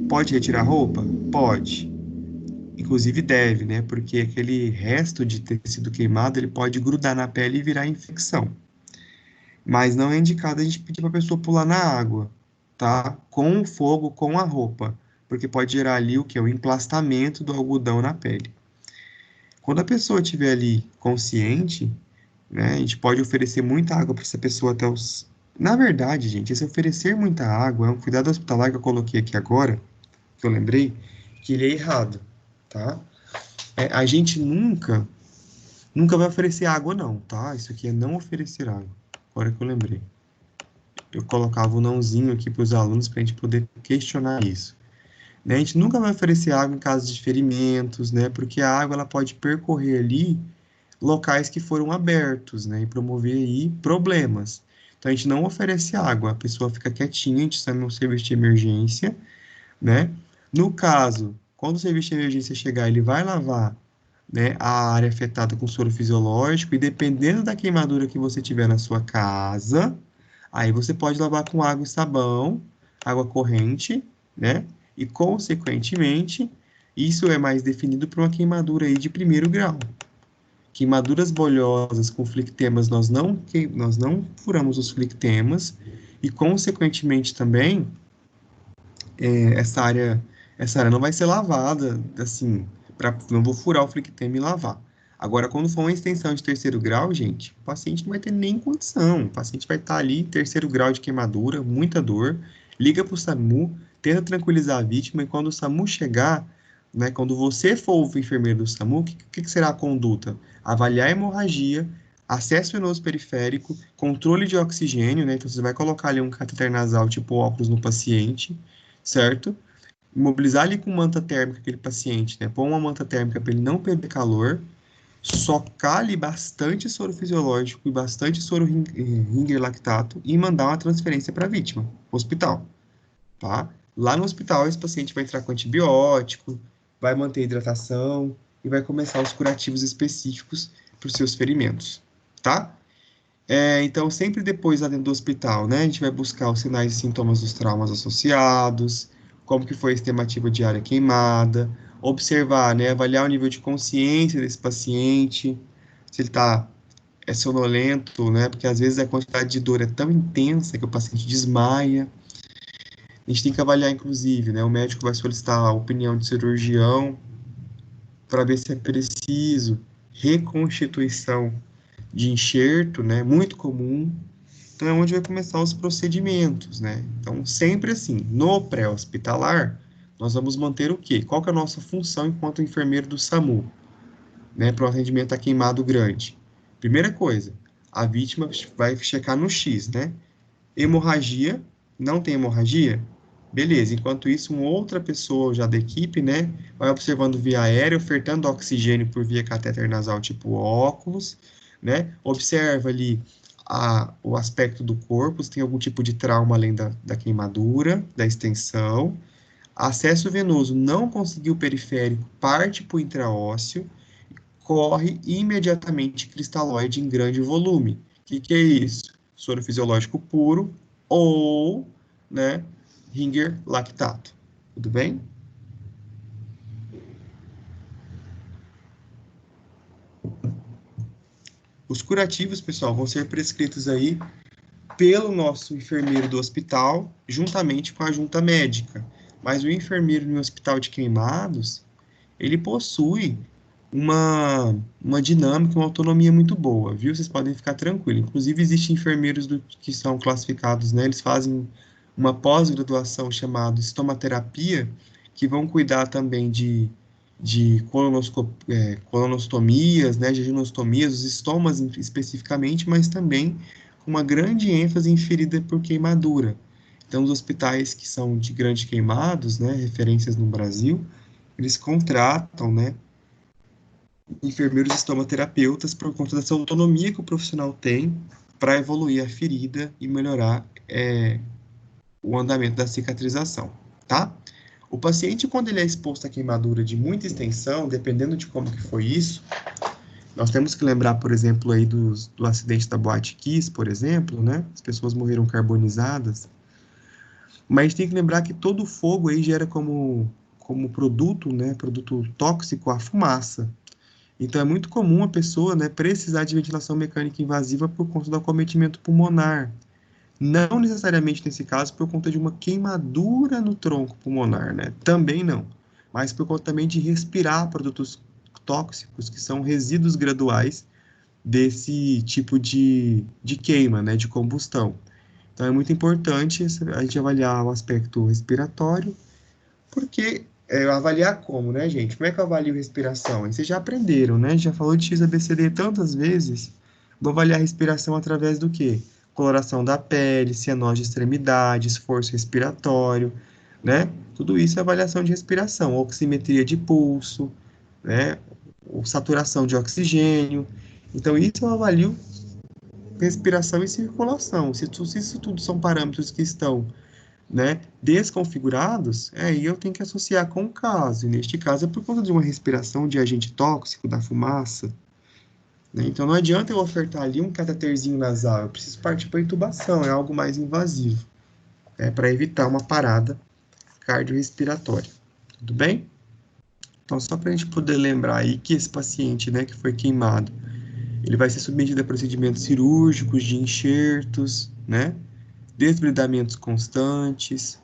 Pode retirar roupa? Pode. Inclusive deve, né? Porque aquele resto de tecido queimado, ele pode grudar na pele e virar infecção. Mas não é indicado a gente pedir para a pessoa pular na água, tá? Com o fogo, com a roupa, porque pode gerar ali o que? O emplastamento do algodão na pele. Quando a pessoa estiver ali consciente, né, a gente pode oferecer muita água para essa pessoa até os. Na verdade, gente, esse oferecer muita água é um cuidado hospitalar que eu coloquei aqui agora, que eu lembrei, que ele é errado, tá? A gente nunca vai oferecer água, não, tá? Isso aqui é não oferecer água. Agora que eu lembrei. Eu colocava o nãozinho aqui para os alunos para a gente poder questionar isso. Né? A gente nunca vai oferecer água em caso de ferimentos, né? Porque a água ela pode percorrer ali locais que foram abertos, né? E promover aí problemas. Então a gente não oferece água, a pessoa fica quietinha, a gente chama um serviço de emergência, né? No caso, quando o serviço de emergência chegar, ele vai lavar, né, a área afetada com soro fisiológico e dependendo da queimadura que você tiver na sua casa, aí você pode lavar com água e sabão, água corrente, né? E consequentemente, isso é mais definido para uma queimadura aí de primeiro grau. Queimaduras bolhosas com flictemas, nós não furamos os flictemas e consequentemente também é, essa área essa área não vai ser lavada assim, não vou furar o flictema e lavar. Agora, quando for uma extensão de terceiro grau, gente, o paciente não vai ter nem condição. O paciente vai estar ali, terceiro grau de queimadura, muita dor, liga para o SAMU, tenta tranquilizar a vítima, e quando o SAMU chegar, né, quando você for o enfermeiro do SAMU, o que será a conduta? Avaliar a hemorragia, acesso venoso periférico, controle de oxigênio, né? Então você vai colocar ali um cateter nasal tipo óculos no paciente, certo? Imobilizar ali com manta térmica aquele paciente, né? Pôr uma manta térmica para ele não perder calor, socar ali bastante soro fisiológico e bastante soro Ringer lactato e mandar uma transferência para a vítima, hospital, tá? Lá no hospital, esse paciente vai entrar com antibiótico, vai manter a hidratação e vai começar os curativos específicos para os seus ferimentos, tá? Então, sempre depois lá dentro do hospital, né, a gente vai buscar os sinais e sintomas dos traumas associados, como que foi a estimativa de área queimada, observar, né, avaliar o nível de consciência desse paciente, se ele está sonolento, né, porque às vezes a quantidade de dor é tão intensa que o paciente desmaia. A gente tem que avaliar, inclusive, né, o médico vai solicitar a opinião de cirurgião para ver se é preciso reconstituição de enxerto, né, muito comum. Então, é onde vai começar os procedimentos, né? Então, sempre assim, no pré-hospitalar, nós vamos manter o quê? Qual que é a nossa função enquanto enfermeiro do SAMU, né, para o atendimento a queimado grande? Primeira coisa, a vítima vai checar no X, né? Hemorragia, não tem hemorragia? Beleza, enquanto isso, uma outra pessoa já da equipe, né, vai observando via aérea, ofertando oxigênio por via catéter nasal tipo óculos, né, observa ali o aspecto do corpo, se tem algum tipo de trauma além da queimadura, da extensão. Acesso venoso, não conseguiu o periférico, parte para o intraósseo, corre imediatamente cristalóide em grande volume. O que é isso? Soro fisiológico puro ou, né, Ringer lactato. Tudo bem? Os curativos, pessoal, vão ser prescritos aí pelo nosso enfermeiro do hospital, juntamente com a junta médica. Mas o enfermeiro no hospital de queimados, ele possui uma dinâmica, uma autonomia muito boa, viu? Vocês podem ficar tranquilos. Inclusive, existem enfermeiros que são classificados, né? Eles fazem uma pós-graduação chamada estomaterapia, que vão cuidar também de colonostomias, né? Jejunostomias, os estomas especificamente, mas também com uma grande ênfase em ferida por queimadura. Então, os hospitais que são de grandes queimados, né? Referências no Brasil, eles contratam, né? Enfermeiros estomaterapeutas por conta dessa autonomia que o profissional tem para evoluir a ferida e melhorar o andamento da cicatrização, tá? O paciente, quando ele é exposto a queimadura de muita extensão, dependendo de como que foi isso, nós temos que lembrar, por exemplo, aí do acidente da Boate Kiss, por exemplo, né? As pessoas morreram carbonizadas, mas tem que lembrar que todo fogo aí gera como produto, né? Produto tóxico a fumaça. Então, é muito comum a pessoa, né, precisar de ventilação mecânica invasiva por conta do acometimento pulmonar. Não necessariamente nesse caso por conta de uma queimadura no tronco pulmonar, né? Também não. Mas por conta também de respirar produtos tóxicos, que são resíduos graduais desse tipo de queima, né, de combustão. Então, é muito importante a gente avaliar o aspecto respiratório, porque avaliar como, né, gente? Como é que eu avalio respiração? Vocês já aprenderam, né? Já falou de XABCD tantas vezes. Vou avaliar a respiração através do quê? Coloração da pele, cianose de extremidades, esforço respiratório, né? Tudo isso é avaliação de respiração. Oximetria de pulso, né? Saturação de oxigênio. Então, isso eu avalio respiração e circulação. Se isso tudo são parâmetros que estão, né, desconfigurados, aí eu tenho que associar com o caso. E neste caso é por conta de uma respiração de agente tóxico da fumaça, né? Então não adianta eu ofertar ali um cateterzinho nasal, eu preciso partir para a intubação, é algo mais invasivo, né, para evitar uma parada cardiorrespiratória. Tudo bem? Então, só para a gente poder lembrar aí que esse paciente, né, que foi queimado, ele vai ser submetido a procedimentos cirúrgicos, de enxertos, né, desbridamentos constantes.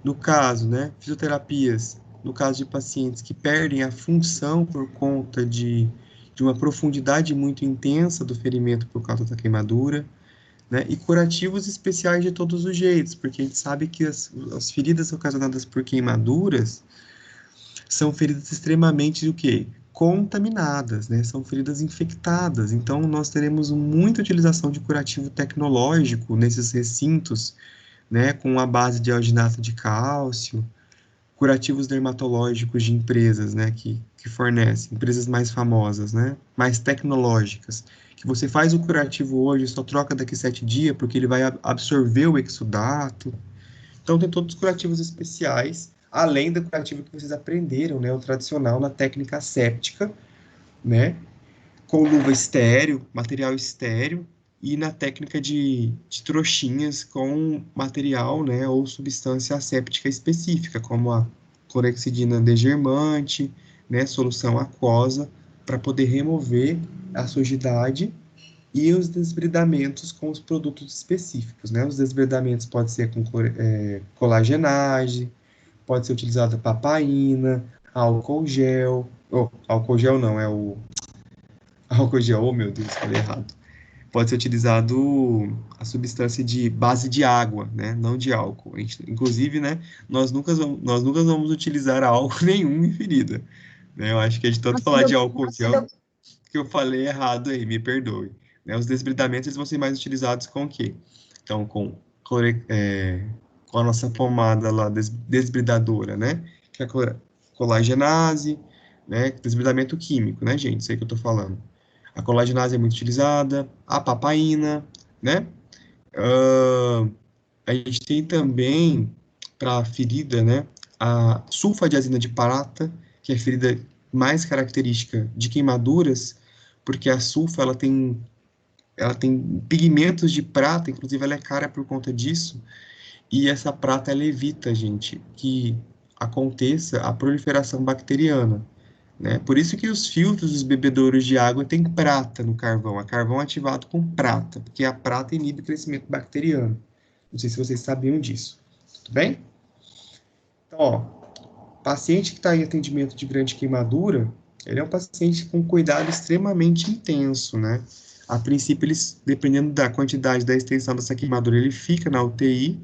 No caso, né, fisioterapias, no caso de pacientes que perdem a função por conta de uma profundidade muito intensa do ferimento por causa da queimadura, né, e curativos especiais de todos os jeitos, porque a gente sabe que as feridas ocasionadas por queimaduras são feridas extremamente o quê? Contaminadas, né? São feridas infectadas. Então, nós teremos muita utilização de curativo tecnológico nesses recintos, né? Com a base de alginato de cálcio, curativos dermatológicos de empresas, né? Que fornecem, empresas mais famosas, né? Mais tecnológicas. Que você faz o curativo hoje, só troca daqui 7 dias, porque ele vai absorver o exudato. Então, tem todos os curativos especiais, além do curativo que vocês aprenderam, né, o tradicional na técnica séptica, né, com luva estéreo, material estéreo, e na técnica de trouxinhas com material, né, ou substância asséptica específica, como a clorexidina degermante, né, solução aquosa, para poder remover a sujidade e os desbridamentos com os produtos específicos, né? Os desbridamentos podem ser com colagenase, pode ser utilizada papaina, álcool gel, álcool gel não, é o álcool gel, oh meu Deus, falei errado. Pode ser utilizado a substância de base de água, né? Não de álcool. Inclusive, né? Nós nunca vamos utilizar álcool nenhum em ferida, né? Eu acho que é de tanto falar de álcool gel que eu falei errado aí, me perdoe. Né, os desbridamentos eles vão ser mais utilizados com o quê? Então, com a nossa pomada lá, desbridadora, né? Que é a colagenase, né? Desbridamento químico, né, gente? Isso aí que eu tô falando. A colagenase é muito utilizada, a papaina, né? Ah, a gente tem também, para a ferida, né? A sulfadiazina de prata, que é a ferida mais característica de queimaduras, porque a sulfa ela tem pigmentos de prata, inclusive ela é cara por conta disso, e essa prata ela evita, gente, que aconteça a proliferação bacteriana, né? Por isso que os filtros dos bebedouros de água têm prata no carvão, a carvão ativado com prata, porque a prata inibe o crescimento bacteriano. Não sei se vocês sabiam disso. Tudo bem? Então, ó, paciente que está em atendimento de grande queimadura, ele é um paciente com cuidado extremamente intenso, né? A princípio, eles, dependendo da quantidade da extensão dessa queimadura, ele fica na UTI,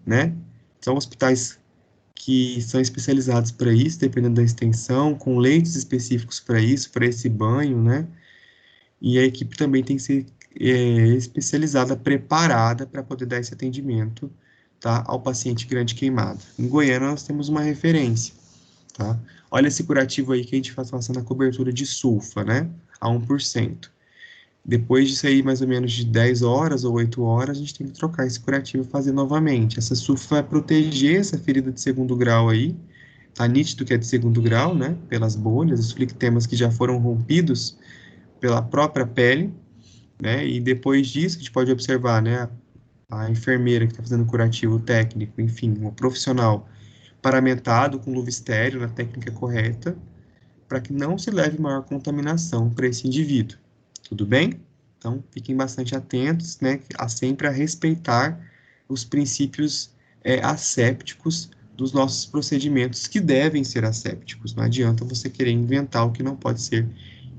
né? São hospitais que são especializados para isso, dependendo da extensão, com leitos específicos para isso, para esse banho, né? E a equipe também tem que ser especializada, preparada para poder dar esse atendimento, tá, ao paciente grande queimado. Em Goiânia, nós temos uma referência, tá? Olha esse curativo aí que a gente faz passando a cobertura de sulfa, né, a 1%. Depois disso aí, mais ou menos de 10 horas ou 8 horas, a gente tem que trocar esse curativo e fazer novamente. Essa sulfa vai proteger essa ferida de segundo grau aí, tá nítido que é de segundo grau, né, pelas bolhas, os flictemas que já foram rompidos pela própria pele, né, e depois disso a gente pode observar, né, a enfermeira que está fazendo curativo técnico, enfim, um profissional paramentado com luva estéreo na técnica correta, para que não se leve maior contaminação para esse indivíduo. Tudo bem? Então, fiquem bastante atentos, né, sempre a respeitar os princípios assépticos dos nossos procedimentos, que devem ser assépticos. Não adianta você querer inventar o que não pode ser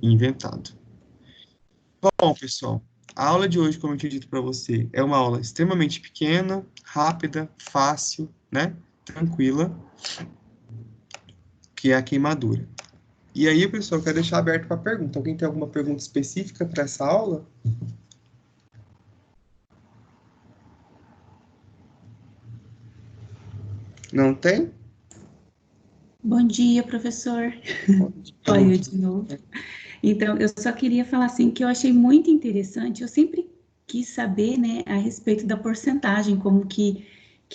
inventado. Bom, pessoal, a aula de hoje, como eu tinha dito para você, é uma aula extremamente pequena, rápida, fácil, né, tranquila, que é a queimadura. E aí, pessoal, eu quero deixar aberto para pergunta. Alguém tem alguma pergunta específica para essa aula? Não tem? Bom dia, professor. Olha, eu de novo. Então, eu só queria falar assim que eu achei muito interessante. Eu sempre quis saber, né, a respeito da porcentagem, como que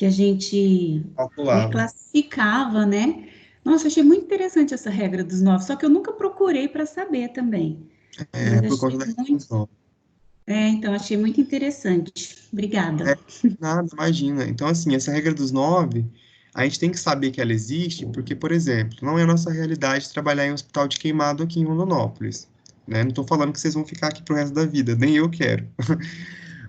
a gente Calculava. classificava, né? Nossa, achei muito interessante essa regra dos 9, só que eu nunca procurei para saber também. É, Mas por conta achei da muito, resolução. então achei muito interessante. É, Obrigada. nada, imagina. Então, assim, essa regra dos 9, a gente tem que saber que ela existe, porque, por exemplo, não é a nossa realidade trabalhar em um hospital de queimado aqui em Rondonópolis, né? Não estou falando que vocês vão ficar aqui pro resto da vida, nem eu quero.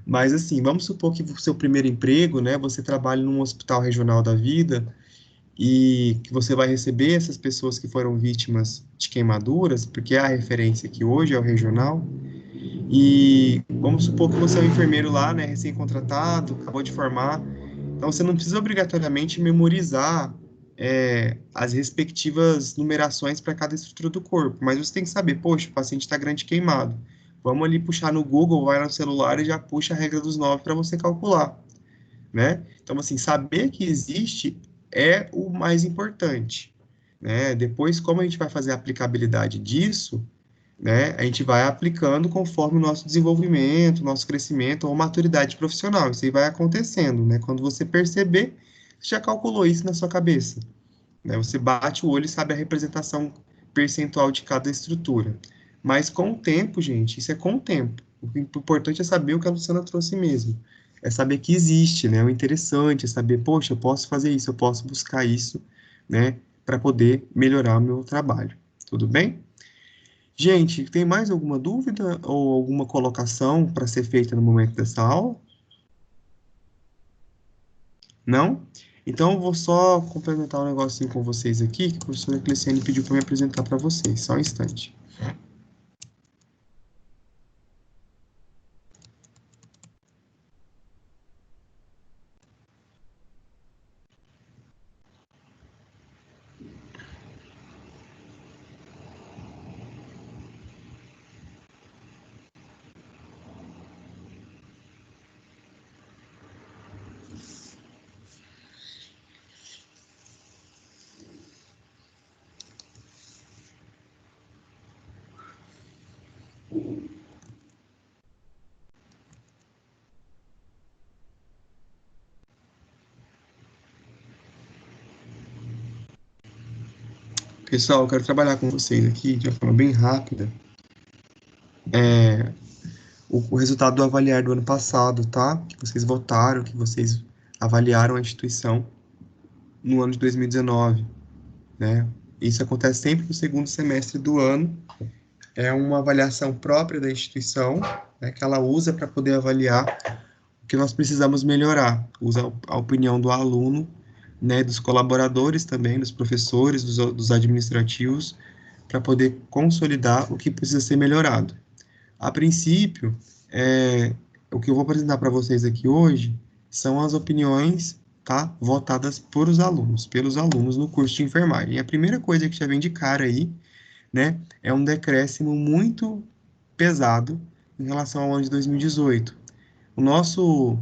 Mas, assim, vamos supor que o seu primeiro emprego, né, você trabalha num hospital regional da vida e que você vai receber essas pessoas que foram vítimas de queimaduras, porque é a referência que hoje é o regional, e vamos supor que você é um enfermeiro lá, né, recém-contratado, acabou de formar, então você não precisa obrigatoriamente memorizar as respectivas numerações para cada estrutura do corpo, mas você tem que saber, poxa, o paciente está grande queimado. Vamos ali puxar no Google, vai no celular e já puxa a regra dos 9 para você calcular, né? Então, assim, saber que existe é o mais importante, né? Depois, como a gente vai fazer a aplicabilidade disso, né? A gente vai aplicando conforme o nosso desenvolvimento, nosso crescimento ou maturidade profissional. Isso aí vai acontecendo, né? Quando você perceber, você já calculou isso na sua cabeça, né? Você bate o olho e sabe a representação percentual de cada estrutura. Mas com o tempo, gente, isso é com o tempo. O importante é saber o que a Luciana trouxe mesmo. É saber que existe, né? O interessante é saber, poxa, eu posso fazer isso, eu posso buscar isso, né? Para poder melhorar o meu trabalho. Tudo bem? Gente, tem mais alguma dúvida ou alguma colocação para ser feita no momento dessa aula? Não? Então, eu vou só complementar um negocinho com vocês aqui, que a professora Cleciane pediu para me apresentar para vocês. Só um instante. Pessoal, eu quero trabalhar com vocês aqui de uma forma bem rápida. O resultado do avaliar do ano passado, tá? Que vocês votaram, que vocês avaliaram a instituição no ano de 2019, né? Isso acontece sempre no segundo semestre do ano. É uma avaliação própria da instituição, né, que ela usa para poder avaliar o que nós precisamos melhorar. Usa a opinião do aluno, né, dos colaboradores também, dos professores, dos administrativos, para poder consolidar o que precisa ser melhorado. A princípio, o que eu vou apresentar para vocês aqui hoje são as opiniões, tá, votadas por os alunos, pelos alunos no curso de enfermagem. E a primeira coisa que já vem de cara aí, né, é um decréscimo muito pesado em relação ao ano de 2018. O nosso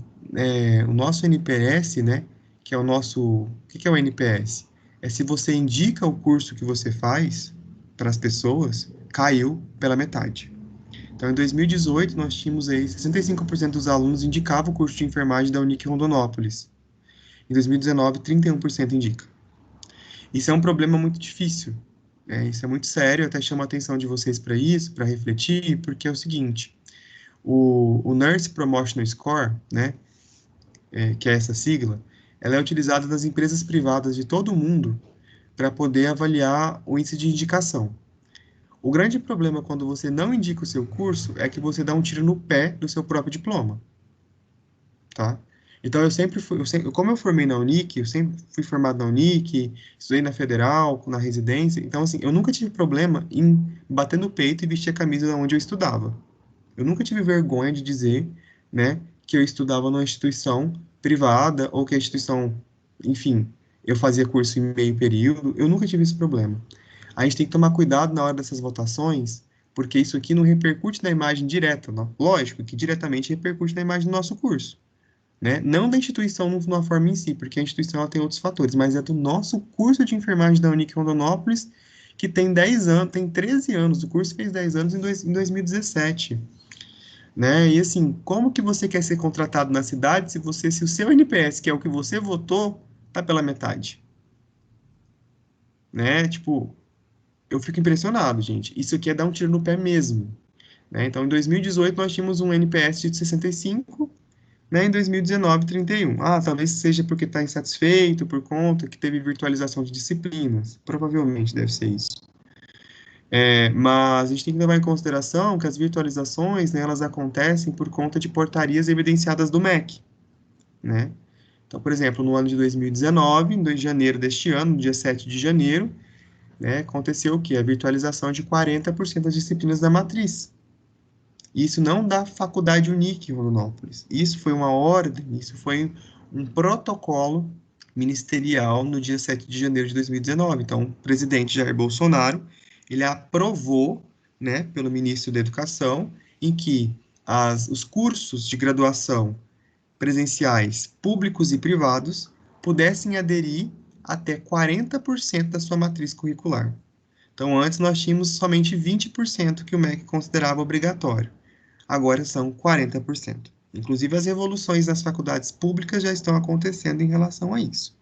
NPS, né, que é o nosso... O que é o NPS? É se você indica o curso que você faz para as pessoas, caiu pela metade. Então, em 2018, nós tínhamos aí 65% dos alunos indicavam o curso de enfermagem da Unic Rondonópolis. Em 2019, 31% indica. Isso é um problema muito difícil, né? Isso é muito sério, eu até chamo a atenção de vocês para isso, para refletir, porque é o seguinte, o Nurse Promotional Score, né, que é essa sigla, ela é utilizada nas empresas privadas de todo o mundo para poder avaliar o índice de indicação. O grande problema quando você não indica o seu curso é que você dá um tiro no pé do seu próprio diploma, tá? Então, como eu formei na Unic, eu sempre fui formado na Unic, estudei na Federal, na residência, então, assim, eu nunca tive problema em bater no peito e vestir a camisa de onde eu estudava. Eu nunca tive vergonha de dizer, né, que eu estudava numa instituição privada ou que a instituição, enfim, eu fazia curso em meio período, eu nunca tive esse problema. A gente tem que tomar cuidado na hora dessas votações, porque isso aqui não repercute na imagem direta, não. Lógico que diretamente repercute na imagem do nosso curso, né? Não da instituição numa forma em si, porque a instituição ela tem outros fatores, mas é do nosso curso de enfermagem da Unic Rondonópolis, que tem 10 anos, tem 13 anos, o curso fez 10 anos em 2017, né? E assim, como que você quer ser contratado na cidade se o seu NPS, que é o que você votou, tá pela metade, né? Tipo, eu fico impressionado, gente. Isso aqui é dar um tiro no pé mesmo, né? Então, em 2018 nós tínhamos um NPS de 65, né? Em 2019, 31. Ah, talvez seja porque está insatisfeito por conta que teve virtualização de disciplinas. Provavelmente deve ser isso. Mas a gente tem que levar em consideração que as virtualizações, né, elas acontecem por conta de portarias evidenciadas do MEC, né? Então, por exemplo, no ano de 2019, em 2 de janeiro deste ano, no dia 7 de janeiro, né, aconteceu o quê? A virtualização de 40% das disciplinas da matriz. Isso não da faculdade Unic em Rondonópolis. Isso foi uma ordem, isso foi um protocolo ministerial no dia 7 de janeiro de 2019. Então, o presidente Jair Bolsonaro, ele aprovou, né, pelo ministro da Educação, em que os cursos de graduação presenciais públicos e privados pudessem aderir até 40% da sua matriz curricular. Então, antes nós tínhamos somente 20% que o MEC considerava obrigatório. Agora são 40%. Inclusive, as revoluções nas faculdades públicas já estão acontecendo em relação a isso.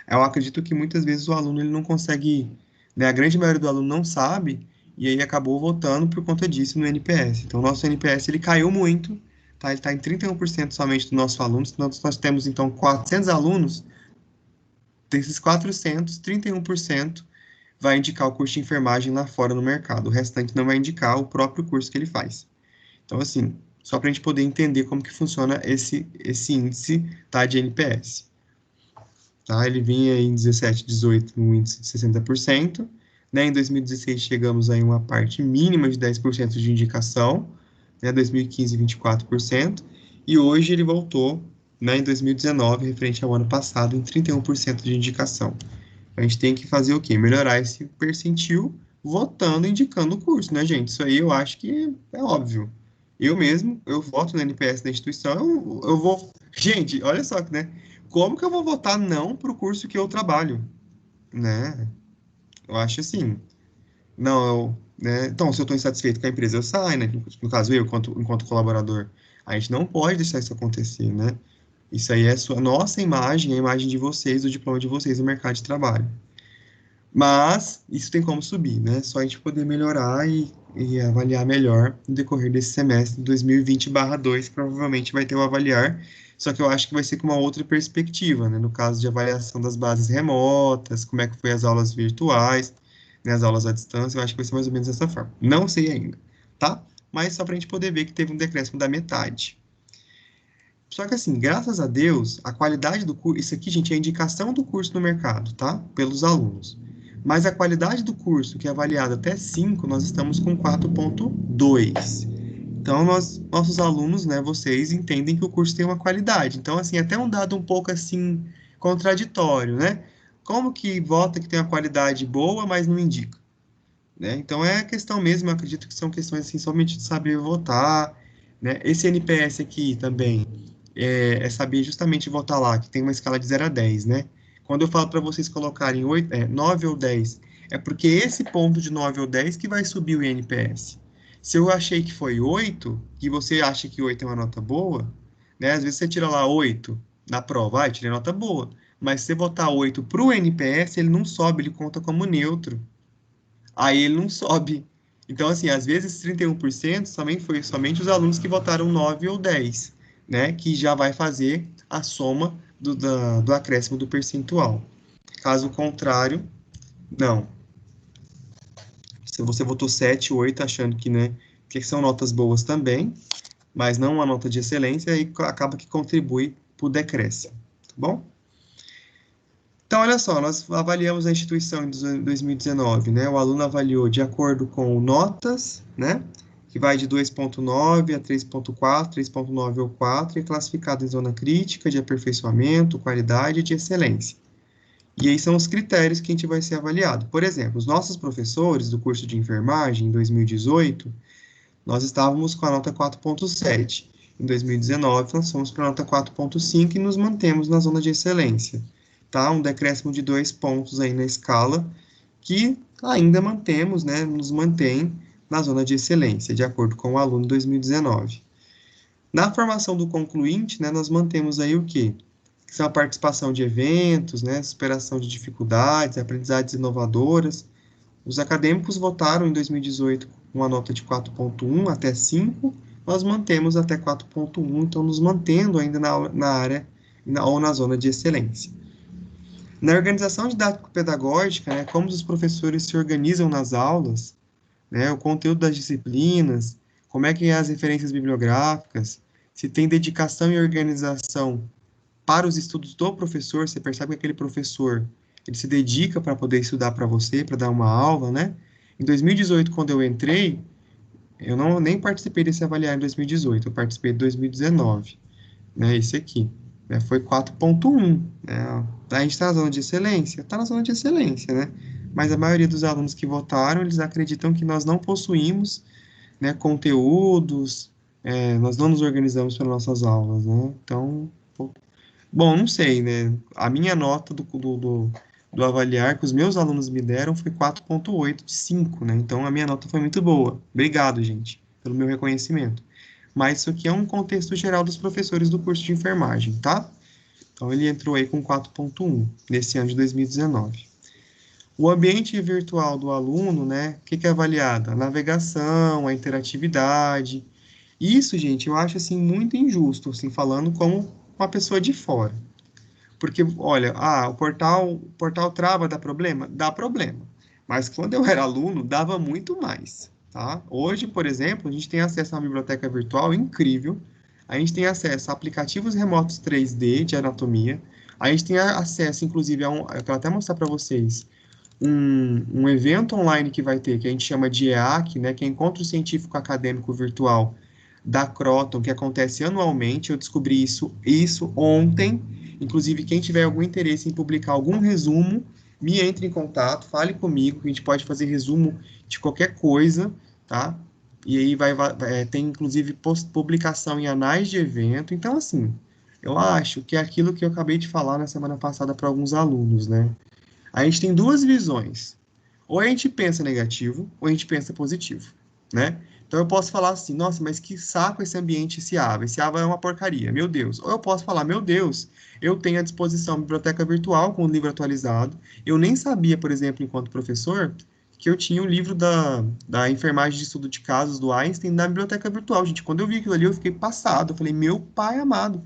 Eu acredito que muitas vezes o aluno ele não consegue, né, a grande maioria do aluno não sabe, e aí acabou votando por conta disso no NPS. Então, o nosso NPS ele caiu muito, tá? Ele está em 31% somente dos nossos alunos. Nós temos, então, 400 alunos, desses 400, 31% vai indicar o curso de enfermagem lá fora no mercado. O restante não vai indicar o próprio curso que ele faz. Então, assim, só para a gente poder entender como que funciona esse índice, tá, de NPS. Tá? Ele vinha em 17, 18 no índice de 60%, né? Em 2016 chegamos aí uma parte mínima de 10% de indicação, né? 2015, 24%, e hoje ele voltou, né, em 2019, referente ao ano passado, em 31% de indicação. A gente tem que fazer o quê? Melhorar esse percentil votando, indicando o curso, né, gente? Isso aí eu acho que é óbvio. Eu mesmo, eu voto no NPS da instituição, eu vou... Gente, olha só, né? Como que eu vou votar não para o curso que eu trabalho, né? Eu acho assim, não, né? Então, se eu estou insatisfeito com a empresa, eu saio, né? No caso, eu, enquanto colaborador. A gente não pode deixar isso acontecer, né? Isso aí é a nossa imagem, a imagem de vocês, o diploma de vocês no mercado de trabalho. Mas isso tem como subir, né? Só a gente poder melhorar e avaliar melhor no decorrer desse semestre 2020/2, provavelmente vai ter o avaliar, só que eu acho que vai ser com uma outra perspectiva, né? No caso de avaliação das bases remotas, como é que foi as aulas virtuais. né, as aulas à distância, eu acho que vai ser mais ou menos dessa forma. Não sei ainda, tá? Mas só para a gente poder ver que teve um decréscimo da metade. Só que assim, graças a Deus, a qualidade do curso, isso aqui, gente, é a indicação do curso no mercado, tá? Pelos alunos. Mas a qualidade do curso, que é avaliada até 5, nós estamos com 4,2. Então, nossos alunos, né, vocês entendem que o curso tem uma qualidade. Então, assim, até um dado um pouco, assim, contraditório, né? Como que vota que tem uma qualidade boa, mas não indica, né? Então, é questão mesmo, eu acredito que são questões, assim, somente de saber votar, né? Esse NPS aqui também é saber justamente votar lá, que tem uma escala de 0 a 10, né? Quando eu falo para vocês colocarem 9 ou 10, é porque esse ponto de 9 ou 10 que vai subir o NPS. Se eu achei que foi 8, e você acha que 8 é uma nota boa, né? Às vezes você tira lá 8 na prova, tirei nota boa. Mas se você botar 8 para o NPS, ele não sobe, ele conta como neutro. Aí ele não sobe. Então, assim, às vezes 31% somente foi somente os alunos que votaram 9 ou 10, né? Que já vai fazer a soma do acréscimo do percentual. Caso contrário, não. Se você votou 7, 8, achando que, né, que são notas boas também, mas não uma nota de excelência, aí acaba que contribui para o decréscimo, tá bom? Então, olha só, nós avaliamos a instituição em 2019, né? O aluno avaliou de acordo com notas, né? Que vai de 2,9 a 3,4, 3,9 ou 4, e é classificado em zona crítica, de aperfeiçoamento, qualidade e de excelência. E aí são os critérios que a gente vai ser avaliado. Por exemplo, os nossos professores do curso de enfermagem, em 2018, nós estávamos com a nota 4,7. Em 2019, nós fomos para a nota 4,5 e nos mantemos na zona de excelência. Tá? Um decréscimo de 2 pontos aí na escala, que ainda mantemos, né, nos mantém na zona de excelência, de acordo com o aluno 2019. Na formação do concluinte, né, nós mantemos aí o quê? Que são a participação de eventos, né, superação de dificuldades, aprendizagens inovadoras. Os acadêmicos votaram em 2018 com uma nota de 4,1 até 5, nós mantemos até 4,1, então nos mantendo ainda na área ou na zona de excelência. Na organização didático-pedagógica, né, como os professores se organizam nas aulas, né, o conteúdo das disciplinas, como é que é as referências bibliográficas, se tem dedicação e organização para os estudos do professor, você percebe que aquele professor, ele se dedica para poder estudar para você, para dar uma aula, né? Em 2018, quando eu entrei, eu não nem participei desse avaliar em 2018, eu participei de 2019, né? Esse aqui, né? Foi 4,1, né? A gente está na zona de excelência? Está na zona de excelência, né? Mas a maioria dos alunos que votaram, eles acreditam que nós não possuímos, né, conteúdos, nós não nos organizamos para nossas aulas, né? Então, bom, não sei, né? A minha nota do avaliar que os meus alunos me deram foi 4,8 de 5, né? Então a minha nota foi muito boa. Obrigado, gente, pelo meu reconhecimento. Mas isso aqui é um contexto geral dos professores do curso de enfermagem, tá? Então ele entrou aí com 4,1 nesse ano de 2019. O ambiente virtual do aluno, né? O que que é avaliado? A navegação, a interatividade. Isso, gente, eu acho assim muito injusto, assim, falando como uma pessoa de fora. Porque, olha, o portal trava, dá problema? Dá problema. Mas quando eu era aluno, dava muito mais, tá? Hoje, por exemplo, a gente tem acesso a uma biblioteca virtual incrível. A gente tem acesso a aplicativos remotos 3D de anatomia. A gente tem acesso, inclusive, eu quero até mostrar para vocês, um evento online que vai ter, que a gente chama de EAC, né, que é Encontro Científico Acadêmico Virtual da Croton, que acontece anualmente. Eu descobri isso ontem. Inclusive, quem tiver algum interesse em publicar algum resumo, me entre em contato, fale comigo, que a gente pode fazer resumo de qualquer coisa, tá? E aí tem, inclusive, publicação em anais de evento. Então, assim, eu acho que é aquilo que eu acabei de falar na semana passada para alguns alunos, né? A gente tem duas visões. Ou a gente pensa negativo, ou a gente pensa positivo, né? Então eu posso falar assim, nossa, mas que saco esse ambiente, esse AVA é uma porcaria, meu Deus. Ou eu posso falar, meu Deus, eu tenho à disposição a biblioteca virtual com o livro atualizado. Eu nem sabia, por exemplo, enquanto professor, que eu tinha o livro da enfermagem de estudo de casos do Einstein na biblioteca virtual. Gente, quando eu vi aquilo ali, eu fiquei passado. Eu falei, meu pai amado.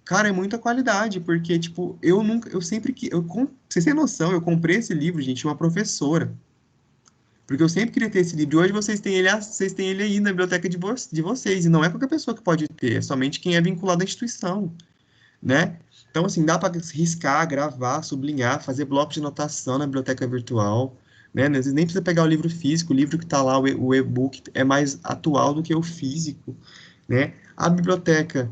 Cara, é muita qualidade, porque, tipo, eu nunca, eu sempre que, vocês têm noção, eu comprei esse livro, gente, uma professora. Porque eu sempre queria ter esse livro. E hoje vocês têm ele aí na biblioteca de vocês. E não é qualquer pessoa que pode ter, é somente quem é vinculado à instituição, né? Então, assim, dá para riscar, gravar, sublinhar, fazer blocos de anotação na biblioteca virtual, né? Às vezes nem precisa pegar o livro físico, o livro que está lá, o e-book, é mais atual do que o físico, né? A biblioteca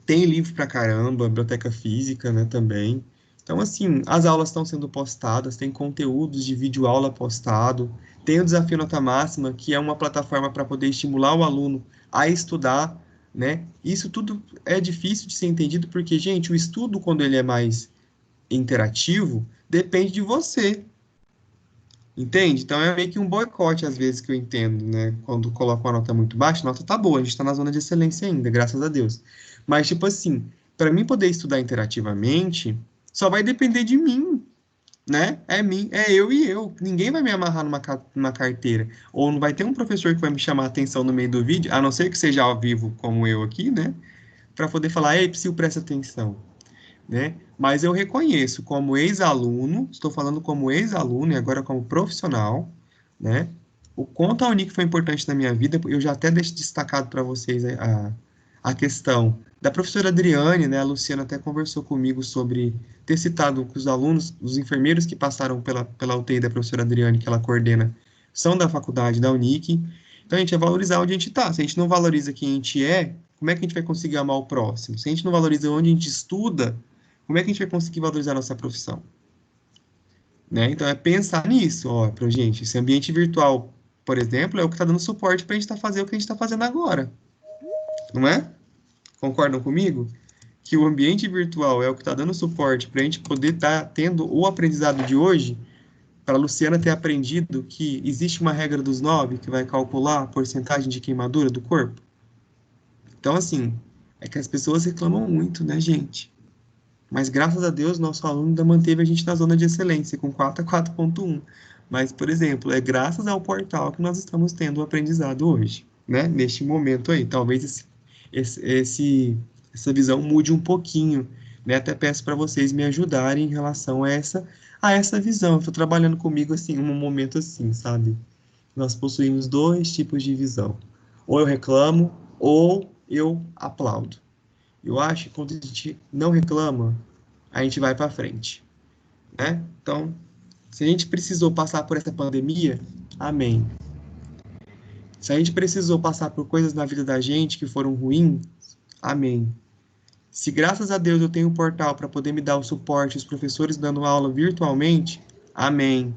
tem livro pra caramba, biblioteca física, né, também. Então, assim, as aulas estão sendo postadas, tem conteúdos de videoaula postado, tem o Desafio Nota Máxima, que é uma plataforma para poder estimular o aluno a estudar, né? Isso tudo é difícil de ser entendido porque, gente, o estudo, quando ele é mais interativo, depende de você, entende? Então, é meio que um boicote, às vezes, que eu entendo, né? Quando coloca uma nota muito baixa, a nota tá boa, a gente tá na zona de excelência ainda, graças a Deus. Mas, tipo assim, para mim poder estudar interativamente, só vai depender de mim, né? É mim, é eu e eu. Ninguém vai me amarrar numa carteira. Ou não vai ter um professor que vai me chamar a atenção no meio do vídeo, a não ser que seja ao vivo, como eu aqui, né? Para poder falar, ei, Psyu, presta atenção, né? Mas eu reconheço como ex-aluno, estou falando como ex-aluno e agora como profissional, né? O quanto a Unic foi importante na minha vida, eu já até deixo destacado para vocês a questão da professora Adriane, né? A Luciana até conversou comigo sobre ter citado que os alunos, os enfermeiros que passaram pela UTI da professora Adriane, que ela coordena, são da faculdade da Unic. Então a gente vai valorizar onde a gente está. Se a gente não valoriza quem a gente é, como é que a gente vai conseguir amar o próximo? Se a gente não valoriza onde a gente estuda, como é que a gente vai conseguir valorizar a nossa profissão? Né? Então, é pensar nisso, ó, pra gente. Esse ambiente virtual, por exemplo, é o que está dando suporte para a gente fazer o que a gente está fazendo agora. Não é? Concordam comigo? Que o ambiente virtual é o que está dando suporte para a gente poder estar tendo o aprendizado de hoje, para a Luciana ter aprendido que existe uma regra dos 9 que vai calcular a porcentagem de queimadura do corpo. Então, assim, é que as pessoas reclamam muito, né, gente? Mas graças a Deus, nosso aluno ainda manteve a gente na zona de excelência, com 4 a 4.1. Mas, por exemplo, é graças ao portal que nós estamos tendo o aprendizado hoje, né? Neste momento aí. Talvez essa visão mude um pouquinho, né? Até peço para vocês me ajudarem em relação a essa visão. Estou trabalhando comigo, assim, um momento assim, sabe? Nós possuímos dois tipos de visão. Ou eu reclamo, ou eu aplaudo. Eu acho que quando a gente não reclama, a gente vai para frente, né? Então, se a gente precisou passar por essa pandemia, amém. Se a gente precisou passar por coisas na vida da gente que foram ruins, amém. Se graças a Deus eu tenho um portal para poder me dar o suporte, os professores dando aula virtualmente, amém,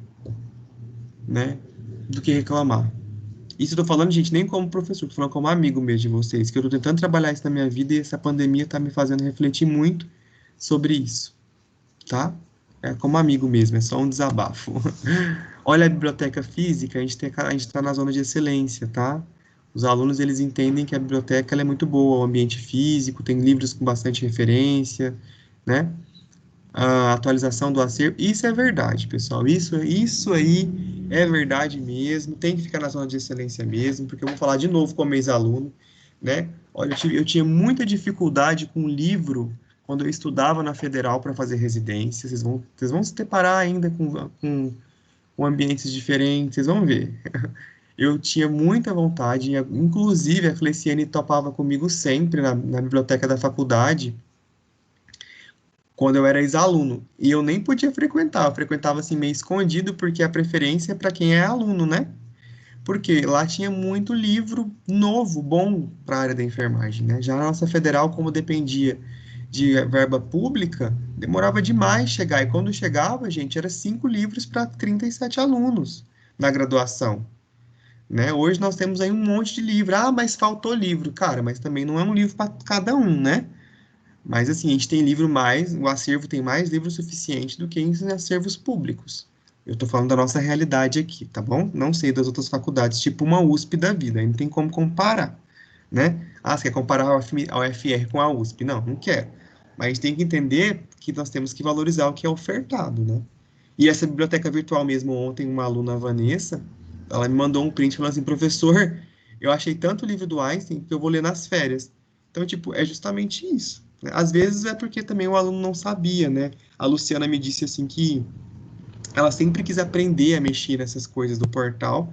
né? Do que reclamar. Isso eu tô falando, gente, nem como professor, tô falando como amigo mesmo de vocês, que eu tô tentando trabalhar isso na minha vida e essa pandemia tá me fazendo refletir muito sobre isso, tá? É como amigo mesmo, é só um desabafo. Olha a biblioteca física, a gente tá na zona de excelência, tá? Os alunos, eles entendem que a biblioteca ela é muito boa, o ambiente físico, tem livros com bastante referência, né? A atualização do acervo. Isso é verdade, pessoal. Isso aí é verdade mesmo. Tem que ficar na zona de excelência mesmo, porque eu vou falar de novo como ex-aluno, né? Olha, eu tinha muita dificuldade com livro quando eu estudava na Federal para fazer residência. Vocês vão se deparar ainda com ambientes diferentes, vocês vão ver. Eu tinha muita vontade, inclusive a Cleciane topava comigo sempre na biblioteca da faculdade, quando eu era ex-aluno. E eu nem podia frequentar, eu frequentava assim meio escondido, porque a preferência é para quem é aluno, né? Porque lá tinha muito livro novo, bom para a área da enfermagem, né? Já a nossa federal, como dependia de verba pública, demorava demais chegar. E quando chegava, gente, era 5 livros para 37 alunos na graduação, né? Hoje nós temos aí um monte de livro. Ah, mas faltou livro. Cara, mas também não é um livro para cada um, né? Mas assim, a gente tem livro mais, o acervo tem mais livro suficiente do que em acervos públicos. Eu estou falando da nossa realidade aqui, tá bom? Não sei das outras faculdades, tipo uma USP da vida, aí não tem como comparar, né? Ah, você quer comparar a UFR com a USP? Não, não quero. Mas a gente tem que entender que nós temos que valorizar o que é ofertado, né? E essa biblioteca virtual mesmo, ontem, uma aluna, a Vanessa, ela me mandou um print falando assim, professor, eu achei tanto o livro do Einstein que eu vou ler nas férias. Então, tipo, é justamente isso, né? Às vezes é porque também o aluno não sabia, né? A Luciana me disse assim que ela sempre quis aprender a mexer nessas coisas do portal,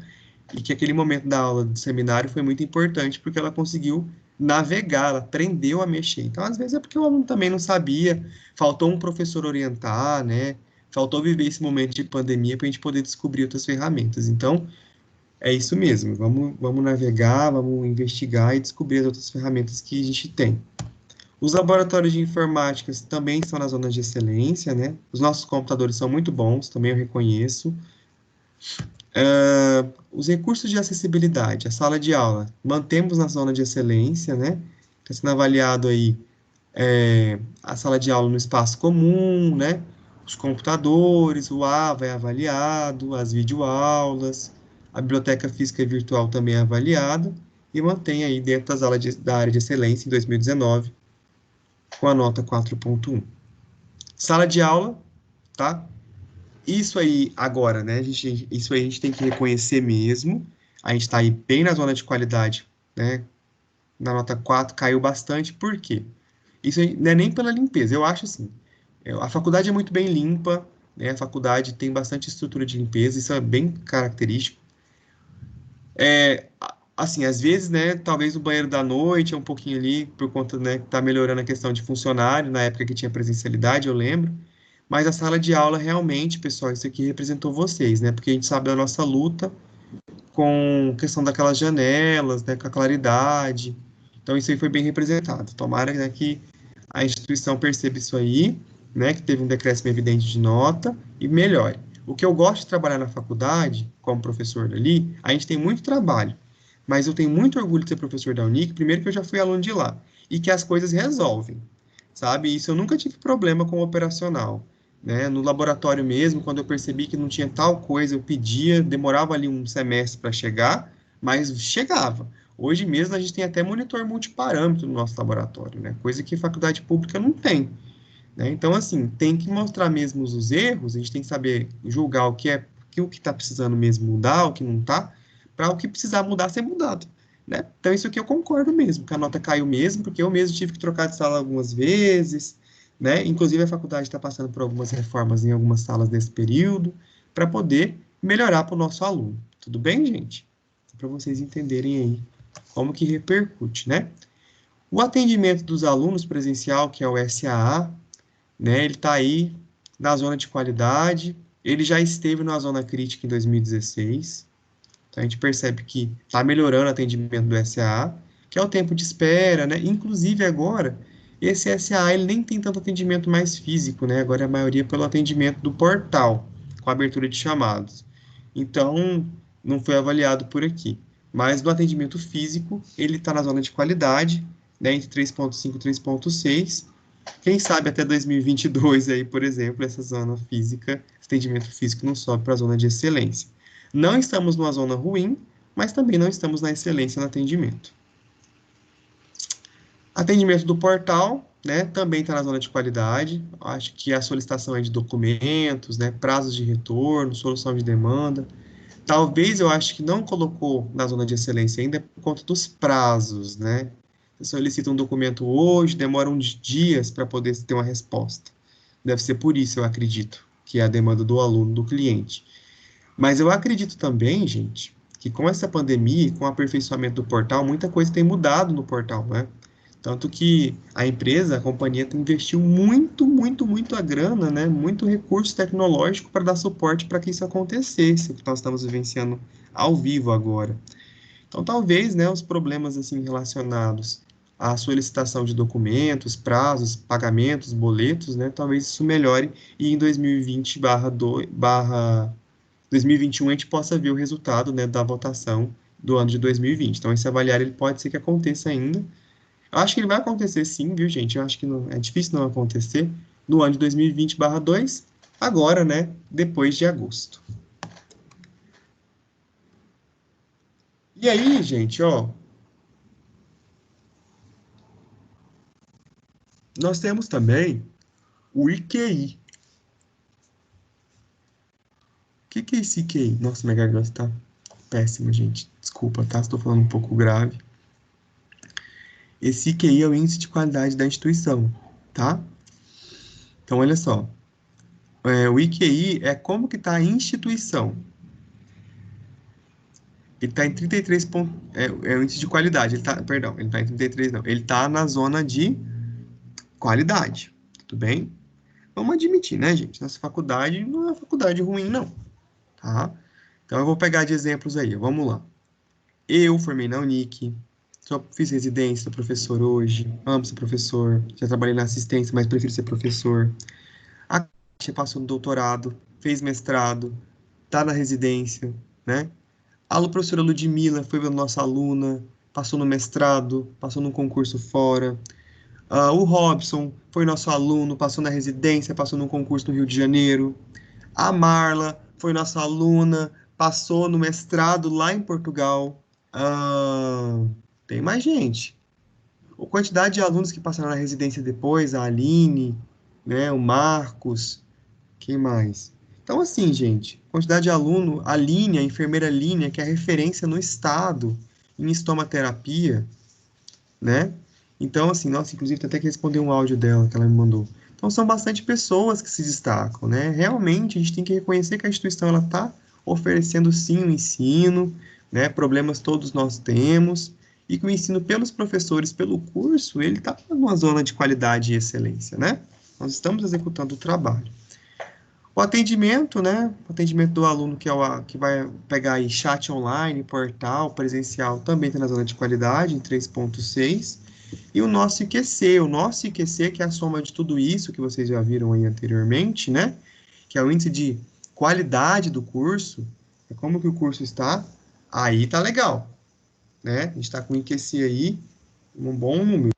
e que aquele momento da aula do seminário foi muito importante, porque ela conseguiu navegar, ela aprendeu a mexer. Então, às vezes é porque o aluno também não sabia, faltou um professor orientar, né? Faltou viver esse momento de pandemia para a gente poder descobrir outras ferramentas. Então, é isso mesmo, vamos navegar, vamos investigar e descobrir as outras ferramentas que a gente tem. Os laboratórios de informática também estão na zona de excelência, né? Os nossos computadores são muito bons, também eu reconheço. Os recursos de acessibilidade, a sala de aula, mantemos na zona de excelência, né? Está sendo avaliado aí a sala de aula no espaço comum, né? Os computadores, o AVA é avaliado, as videoaulas, a biblioteca física e virtual também é avaliada, e mantém aí dentro da área de excelência em 2019, com a nota 4.1. Sala de aula, tá? Isso aí, agora, né? Isso aí a gente tem que reconhecer mesmo. A gente está aí bem na zona de qualidade, né? Na nota 4 caiu bastante. Por quê? Isso aí não é nem pela limpeza. Eu acho assim. A faculdade é muito bem limpa, né? A faculdade tem bastante estrutura de limpeza. Isso é bem característico. Assim, às vezes, né? Talvez o banheiro da noite é um pouquinho ali, por conta, né? Que tá melhorando a questão de funcionário. Na época que tinha presencialidade, eu lembro. Mas a sala de aula, realmente, pessoal, isso aqui representou vocês, né? Porque a gente sabe da nossa luta com a questão daquelas janelas, né? Com a claridade. Então, isso aí foi bem representado. Tomara, né, que a instituição perceba isso aí, né? Que teve um decréscimo evidente de nota e melhore. O que eu gosto de trabalhar na faculdade, como professor ali, a gente tem muito trabalho. Mas eu tenho muito orgulho de ser professor da Unic, primeiro que eu já fui aluno de lá. E que as coisas resolvem, sabe? Isso eu nunca tive problema com o operacional, né? No laboratório mesmo, quando eu percebi que não tinha tal coisa, eu pedia, demorava ali um semestre para chegar, mas chegava. Hoje mesmo a gente tem até monitor multiparâmetro no nosso laboratório, né? Coisa que faculdade pública não tem, né? Então, assim, tem que mostrar mesmo os erros, a gente tem que saber julgar o que está precisando mesmo mudar, o que não está, para o que precisar mudar ser mudado, né? Então, isso aqui eu concordo mesmo, que a nota caiu mesmo, porque eu mesmo tive que trocar de sala algumas vezes, né? Inclusive, a faculdade está passando por algumas reformas em algumas salas nesse período, para poder melhorar para o nosso aluno. Tudo bem, gente? Para vocês entenderem aí como que repercute, né? O atendimento dos alunos presencial, que é o SAA, né? Ele está aí na zona de qualidade, ele já esteve na zona crítica em 2016, então a gente percebe que está melhorando o atendimento do SAA, que é o tempo de espera, né? Inclusive agora, esse SAA ele nem tem tanto atendimento mais físico, né? Agora a maioria pelo atendimento do portal, com a abertura de chamados. Então, não foi avaliado por aqui. Mas no atendimento físico, ele está na zona de qualidade, né? Entre 3.5 e 3.6. Quem sabe até 2022 aí, por exemplo, essa zona física, esse atendimento físico não sobe para a zona de excelência. Não estamos numa zona ruim, mas também não estamos na excelência no atendimento. Atendimento do portal, né, também está na zona de qualidade. Acho que a solicitação é de documentos, né, prazos de retorno, solução de demanda. Talvez eu acho que não colocou na zona de excelência ainda por conta dos prazos, né? Você solicita um documento hoje, demora uns dias para poder ter uma resposta. Deve ser por isso, eu acredito, que é a demanda do aluno, do cliente. Mas eu acredito também, gente, que com essa pandemia e com o aperfeiçoamento do portal, muita coisa tem mudado no portal, né? Tanto que a empresa, a companhia, investiu muito a grana, né? Muito recurso tecnológico para dar suporte para que isso acontecesse, o que nós estamos vivenciando ao vivo agora. Então, talvez, né, os problemas assim relacionados à solicitação de documentos, prazos, pagamentos, boletos, né, talvez isso melhore e em 2021 a gente possa ver o resultado, né, da votação do ano de 2020. Então, esse avaliar ele pode ser que aconteça ainda. Eu acho que ele vai acontecer sim, viu, gente? Eu acho que não, é difícil não acontecer no ano de 2020/2, agora, né, depois de agosto. E aí, gente, ó, nós temos também o IQI. O que que é esse IQI? Nossa, minha garganta tá péssima, gente. Desculpa, tá? Estou falando um pouco grave. Esse IQI é o índice de qualidade da instituição, tá? Então, olha só. o IQI é como que está a instituição. Ele está em 33 pontos, é o índice de qualidade, perdão, ele está em 33 não, ele está na zona de qualidade, tudo bem? Vamos admitir, né, gente? Nossa faculdade não é uma faculdade ruim, não, tá? Então, eu vou pegar de exemplos aí, vamos lá. Eu formei na Unic, só fiz residência, sou professor hoje, amo ser professor, já trabalhei na assistência, mas prefiro ser professor. A Kátia passou no doutorado, fez mestrado, tá na residência, né? A professora Ludmilla foi nossa aluna, passou no mestrado, passou num concurso fora. O Robson foi nosso aluno, passou na residência, passou num concurso no Rio de Janeiro. A Marla foi nossa aluna, passou no mestrado lá em Portugal. Ah, tem mais gente. A quantidade de alunos que passaram na residência depois, a Aline, né, o Marcos, quem mais? Então, assim, gente, quantidade de aluno, a Línia, a enfermeira Línia, que é a referência no estado em estomaterapia, né? Então, assim, nossa, inclusive, tem até que responder um áudio dela que ela me mandou. Então, são bastante pessoas que se destacam, né? Realmente, a gente tem que reconhecer que a instituição, ela está oferecendo, sim, o ensino, né? Problemas todos nós temos, e que o ensino pelos professores, pelo curso, ele está numa zona de qualidade e excelência, né? Nós estamos executando o trabalho. O atendimento, né? O atendimento do aluno que vai pegar aí chat online, portal, presencial, também está na zona de qualidade, em 3.6. E o nosso IQC, que é a soma de tudo isso que vocês já viram aí anteriormente, né? Que é o índice de qualidade do curso, é como que o curso está, aí tá legal, né? A gente está com o IQC aí, um bom número.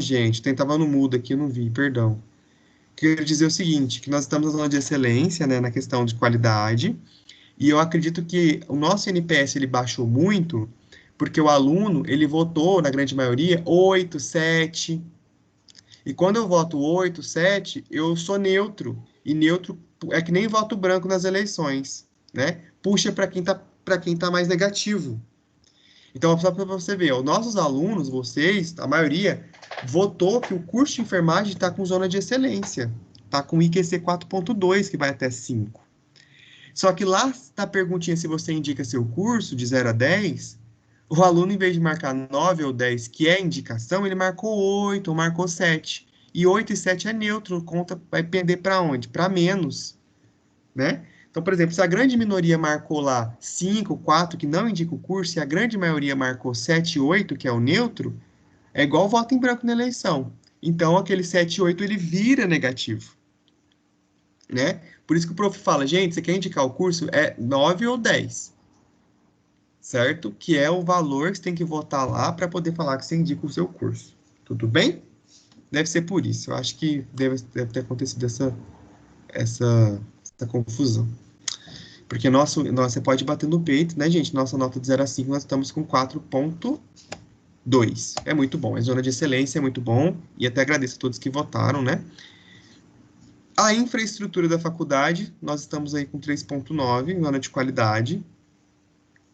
Gente, tentava no mudo aqui, eu não vi, perdão. Quero dizer o seguinte, que nós estamos na zona de excelência, né, na questão de qualidade, e eu acredito que o nosso NPS ele baixou muito, porque o aluno, ele votou, na grande maioria, 8, 7, e quando eu voto 8, 7, eu sou neutro, e neutro é que nem voto branco nas eleições, né? Puxa para quem tá mais negativo. Então, só para você ver, os nossos alunos, vocês, a maioria, votou que o curso de enfermagem está com zona de excelência. Está com IQC 4.2, que vai até 5. Só que lá na perguntinha se você indica seu curso de 0 a 10, o aluno, em vez de marcar 9 ou 10, que é indicação, ele marcou 8 ou marcou 7. E 8 e 7 é neutro, conta vai pender para onde? Para menos, né? Então, por exemplo, se a grande minoria marcou lá 5, 4, que não indica o curso, e a grande maioria marcou 7 e 8, que é o neutro, é igual voto em branco na eleição. Então, aquele 7 e 8, ele vira negativo, né? Por isso que o prof fala, gente, você quer indicar o curso? É 9 ou 10, certo? Que é o valor que você tem que votar lá para poder falar que você indica o seu curso. Tudo bem? Deve ser por isso. Eu acho que deve ter acontecido essa confusão. Porque você pode bater no peito, né, gente? Nossa nota de 0 a 5, nós estamos com 4.2. É muito bom. É zona de excelência, é muito bom. E até agradeço a todos que votaram, né? A infraestrutura da faculdade, nós estamos aí com 3.9, zona de qualidade,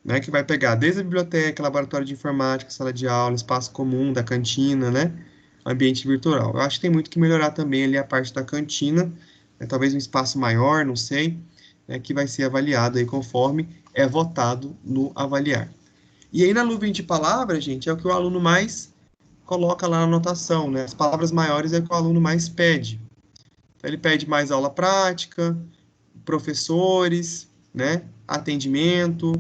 né? Que vai pegar desde a biblioteca, laboratório de informática, sala de aula, espaço comum da cantina, né? Ambiente virtual. Eu acho que tem muito que melhorar também ali a parte da cantina, né? Talvez um espaço maior, não sei, né? Que vai ser avaliado aí conforme é votado no avaliar. E aí na nuvem de palavras, gente, é o que o aluno mais coloca lá na anotação, né? As palavras maiores é o que o aluno mais pede. Ele pede mais aula prática, professores, né? Atendimento.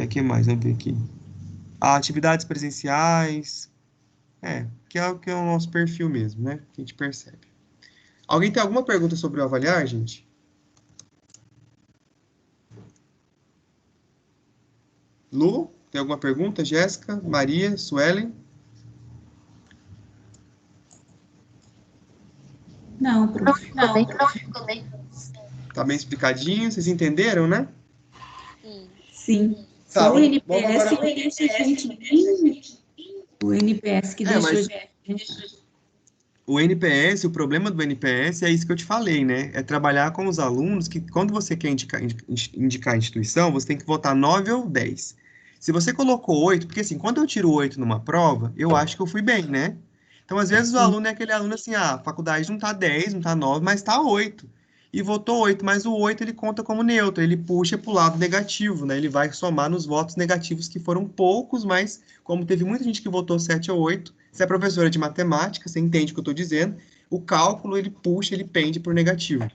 Que mais? Vamos ver aqui. Atividades presenciais. Que é o nosso perfil mesmo, né? Que a gente percebe. Alguém tem alguma pergunta sobre o avaliar, gente? Lu, tem alguma pergunta? Jéssica, Maria, Suelen? Não, prof. Não, Tá bem explicadinho? Vocês entenderam, né? Sim. Tá, Só o vamos NPS agora... que deixa a gente bem... O NPS que deixa mas... a gente... O NPS, o problema do NPS é isso que eu te falei, né? É trabalhar com os alunos que, quando você quer indicar a instituição, você tem que votar 9 ou 10. Se você colocou 8, porque assim, quando eu tiro 8 numa prova, eu acho que eu fui bem, né? Então, às vezes, o Sim. aluno é aquele aluno assim, a faculdade não tá 10, não tá 9, mas tá 8. E votou 8, mas o 8 ele conta como neutro, ele puxa para o lado negativo, né? Ele vai somar nos votos negativos, que foram poucos, mas como teve muita gente que votou 7 ou 8, se é professora de matemática, você entende o que eu estou dizendo, o cálculo ele puxa, ele pende para o negativo.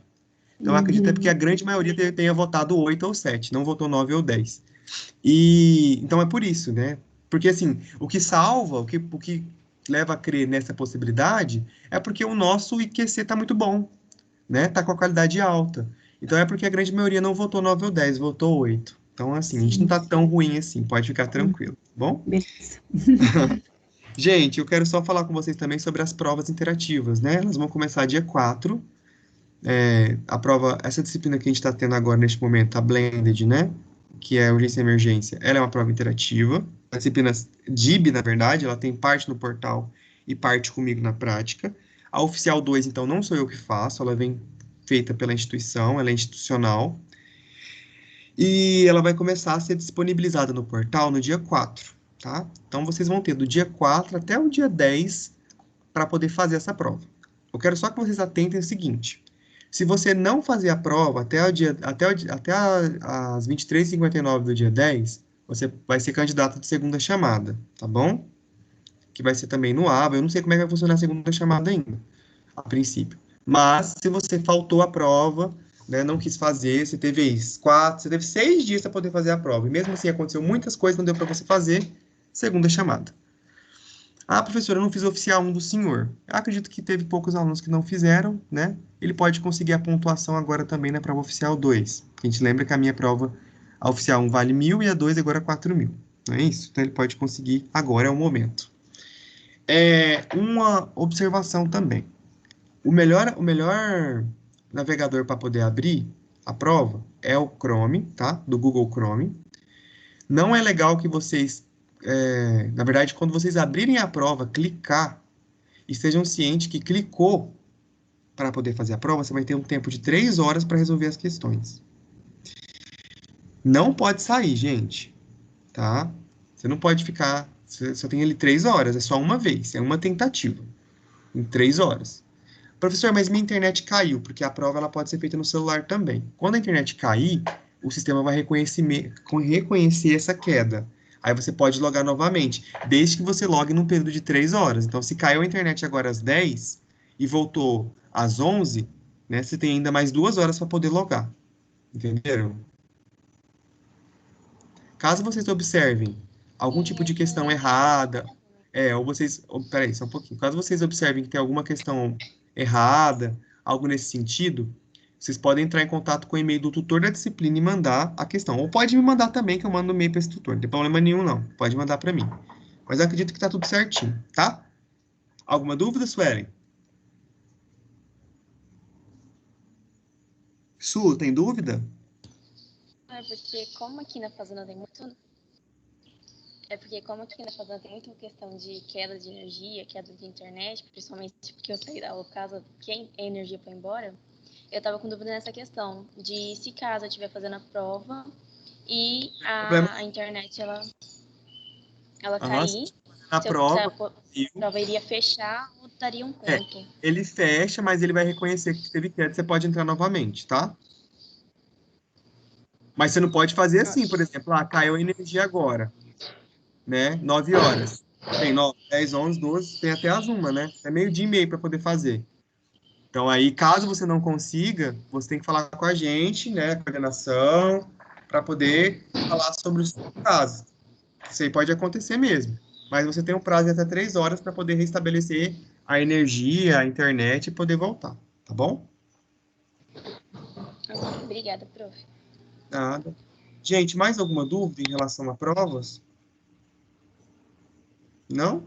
Então, eu acredito que a grande maioria tenha votado 8 ou 7, não votou 9 ou 10. E então é por isso, né? Porque assim, o que salva, o que leva a crer nessa possibilidade é porque o nosso IQC está muito bom, né? Tá com a qualidade alta. Então é porque a grande maioria não votou 9 ou 10, votou 8. Então, assim, a gente não tá tão ruim assim, pode ficar tranquilo, tá bom? Beleza. Gente, eu quero só falar com vocês também sobre as provas interativas, né? Elas vão começar dia 4. A prova, essa disciplina que a gente está tendo agora neste momento, a Blended, né? Que é urgência e emergência, ela é uma prova interativa. A disciplina DIB, na verdade, ela tem parte no portal e parte comigo na prática. A oficial 2, então, não sou eu que faço, ela vem feita pela instituição, ela é institucional. E ela vai começar a ser disponibilizada no portal no dia 4, tá? Então, vocês vão ter do dia 4 até o dia 10 para poder fazer essa prova. Eu quero só que vocês atentem o seguinte: se você não fazer a prova até as 23h59 do dia 10, você vai ser candidato de segunda chamada, tá bom? Que vai ser também no ABA. Eu não sei como é que vai funcionar a segunda chamada ainda, a princípio. Mas, se você faltou a prova, né, não quis fazer, você teve 6 dias para poder fazer a prova. E mesmo assim, aconteceu muitas coisas, não deu para você fazer, segunda chamada. Ah, professora, eu não fiz oficial 1 do senhor. Eu acredito que teve poucos alunos que não fizeram, né? Ele pode conseguir a pontuação agora também na prova oficial 2. A gente lembra que a minha prova, a oficial 1 vale 1.000 e a 2 agora 4.000. Não é isso? Então ele pode conseguir agora, é o momento. Uma observação também. O melhor navegador para poder abrir a prova é o Chrome, tá? Do Google Chrome. Não é legal que vocês, na verdade, quando vocês abrirem a prova, clicar e sejam cientes que clicou para poder fazer a prova, você vai ter um tempo de 3 horas para resolver as questões. Não pode sair, gente, tá? Você não pode ficar, você só tem ali 3 horas, é só uma vez, é uma tentativa, em 3 horas. Professor, mas minha internet caiu, porque a prova ela pode ser feita no celular também. Quando a internet cair, o sistema vai reconhecer essa queda. Aí você pode logar novamente, desde que você logue num período de 3 horas. Então, se caiu a internet agora às 10 e voltou às 11, né, você tem ainda mais 2 horas para poder logar. Entenderam? Caso vocês observem algum tipo de questão errada, peraí, só um pouquinho. Caso vocês observem que tem alguma questão errada, algo nesse sentido, vocês podem entrar em contato com o e-mail do tutor da disciplina e mandar a questão. Ou pode me mandar também, que eu mando o e-mail para esse tutor. Não tem problema nenhum, não. Pode mandar para mim. Mas eu acredito que tá tudo certinho, tá? Alguma dúvida, Suelen? Su, tem dúvida? Porque como aqui na fazenda tem muito... porque como aqui na fazenda tem muita questão de queda de energia, queda de internet, principalmente porque eu saí da aula por causa que a energia foi embora, eu tava com dúvida nessa questão, de se caso eu estiver fazendo a prova e a internet ela cair, Na se prova, a prova iria fechar ou daria um ponto. ele fecha, mas ele vai reconhecer que teve queda, você pode entrar novamente, tá? Mas você não pode fazer assim, por exemplo, caiu a energia agora, né? 9 horas. Tem 9, 10, 11, 12, tem até as 1, né? É meio dia e meio para poder fazer. Então, aí, caso você não consiga, você tem que falar com a gente, né, a coordenação, para poder falar sobre os casos. Isso aí pode acontecer mesmo. Mas você tem um prazo de até 3 horas para poder restabelecer a energia, a internet e poder voltar, tá bom? Obrigada, prof. Nada. Gente, mais alguma dúvida em relação a provas? Não?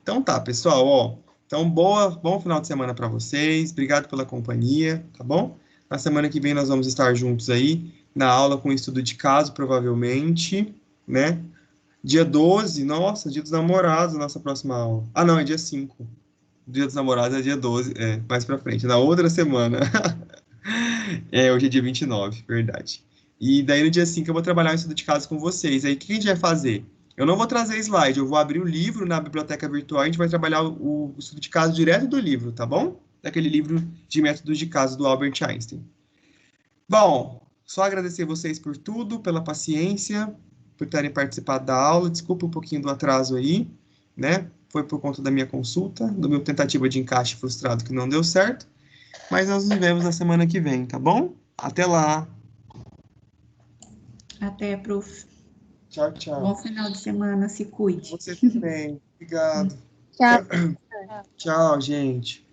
Então tá, pessoal, ó. Então, bom final de semana para vocês. Obrigado pela companhia, tá bom? Na semana que vem nós vamos estar juntos aí na aula com estudo de caso, provavelmente, né? Dia 12, nossa, dia dos namorados, nossa próxima aula. Ah, não, é dia 5. Dia dos namorados é dia 12, mais pra frente, na outra semana. Hoje é dia 29, verdade. E daí no dia 5 eu vou trabalhar um estudo de caso com vocês. Aí o que a gente vai fazer? Eu não vou trazer slide, eu vou abrir o livro na biblioteca virtual e a gente vai trabalhar o estudo de caso direto do livro, tá bom? Daquele livro de métodos de caso do Albert Einstein. Bom, só agradecer vocês por tudo, pela paciência, por terem participado da aula. Desculpa um pouquinho do atraso aí, né? Foi por conta da minha consulta, do meu tentativa de encaixe frustrado que não deu certo. Mas nós nos vemos na semana que vem, tá bom? Até lá. Até, prof. Tchau, tchau. Bom final de semana, se cuide. Você também. Obrigado. Tchau. Tchau, gente.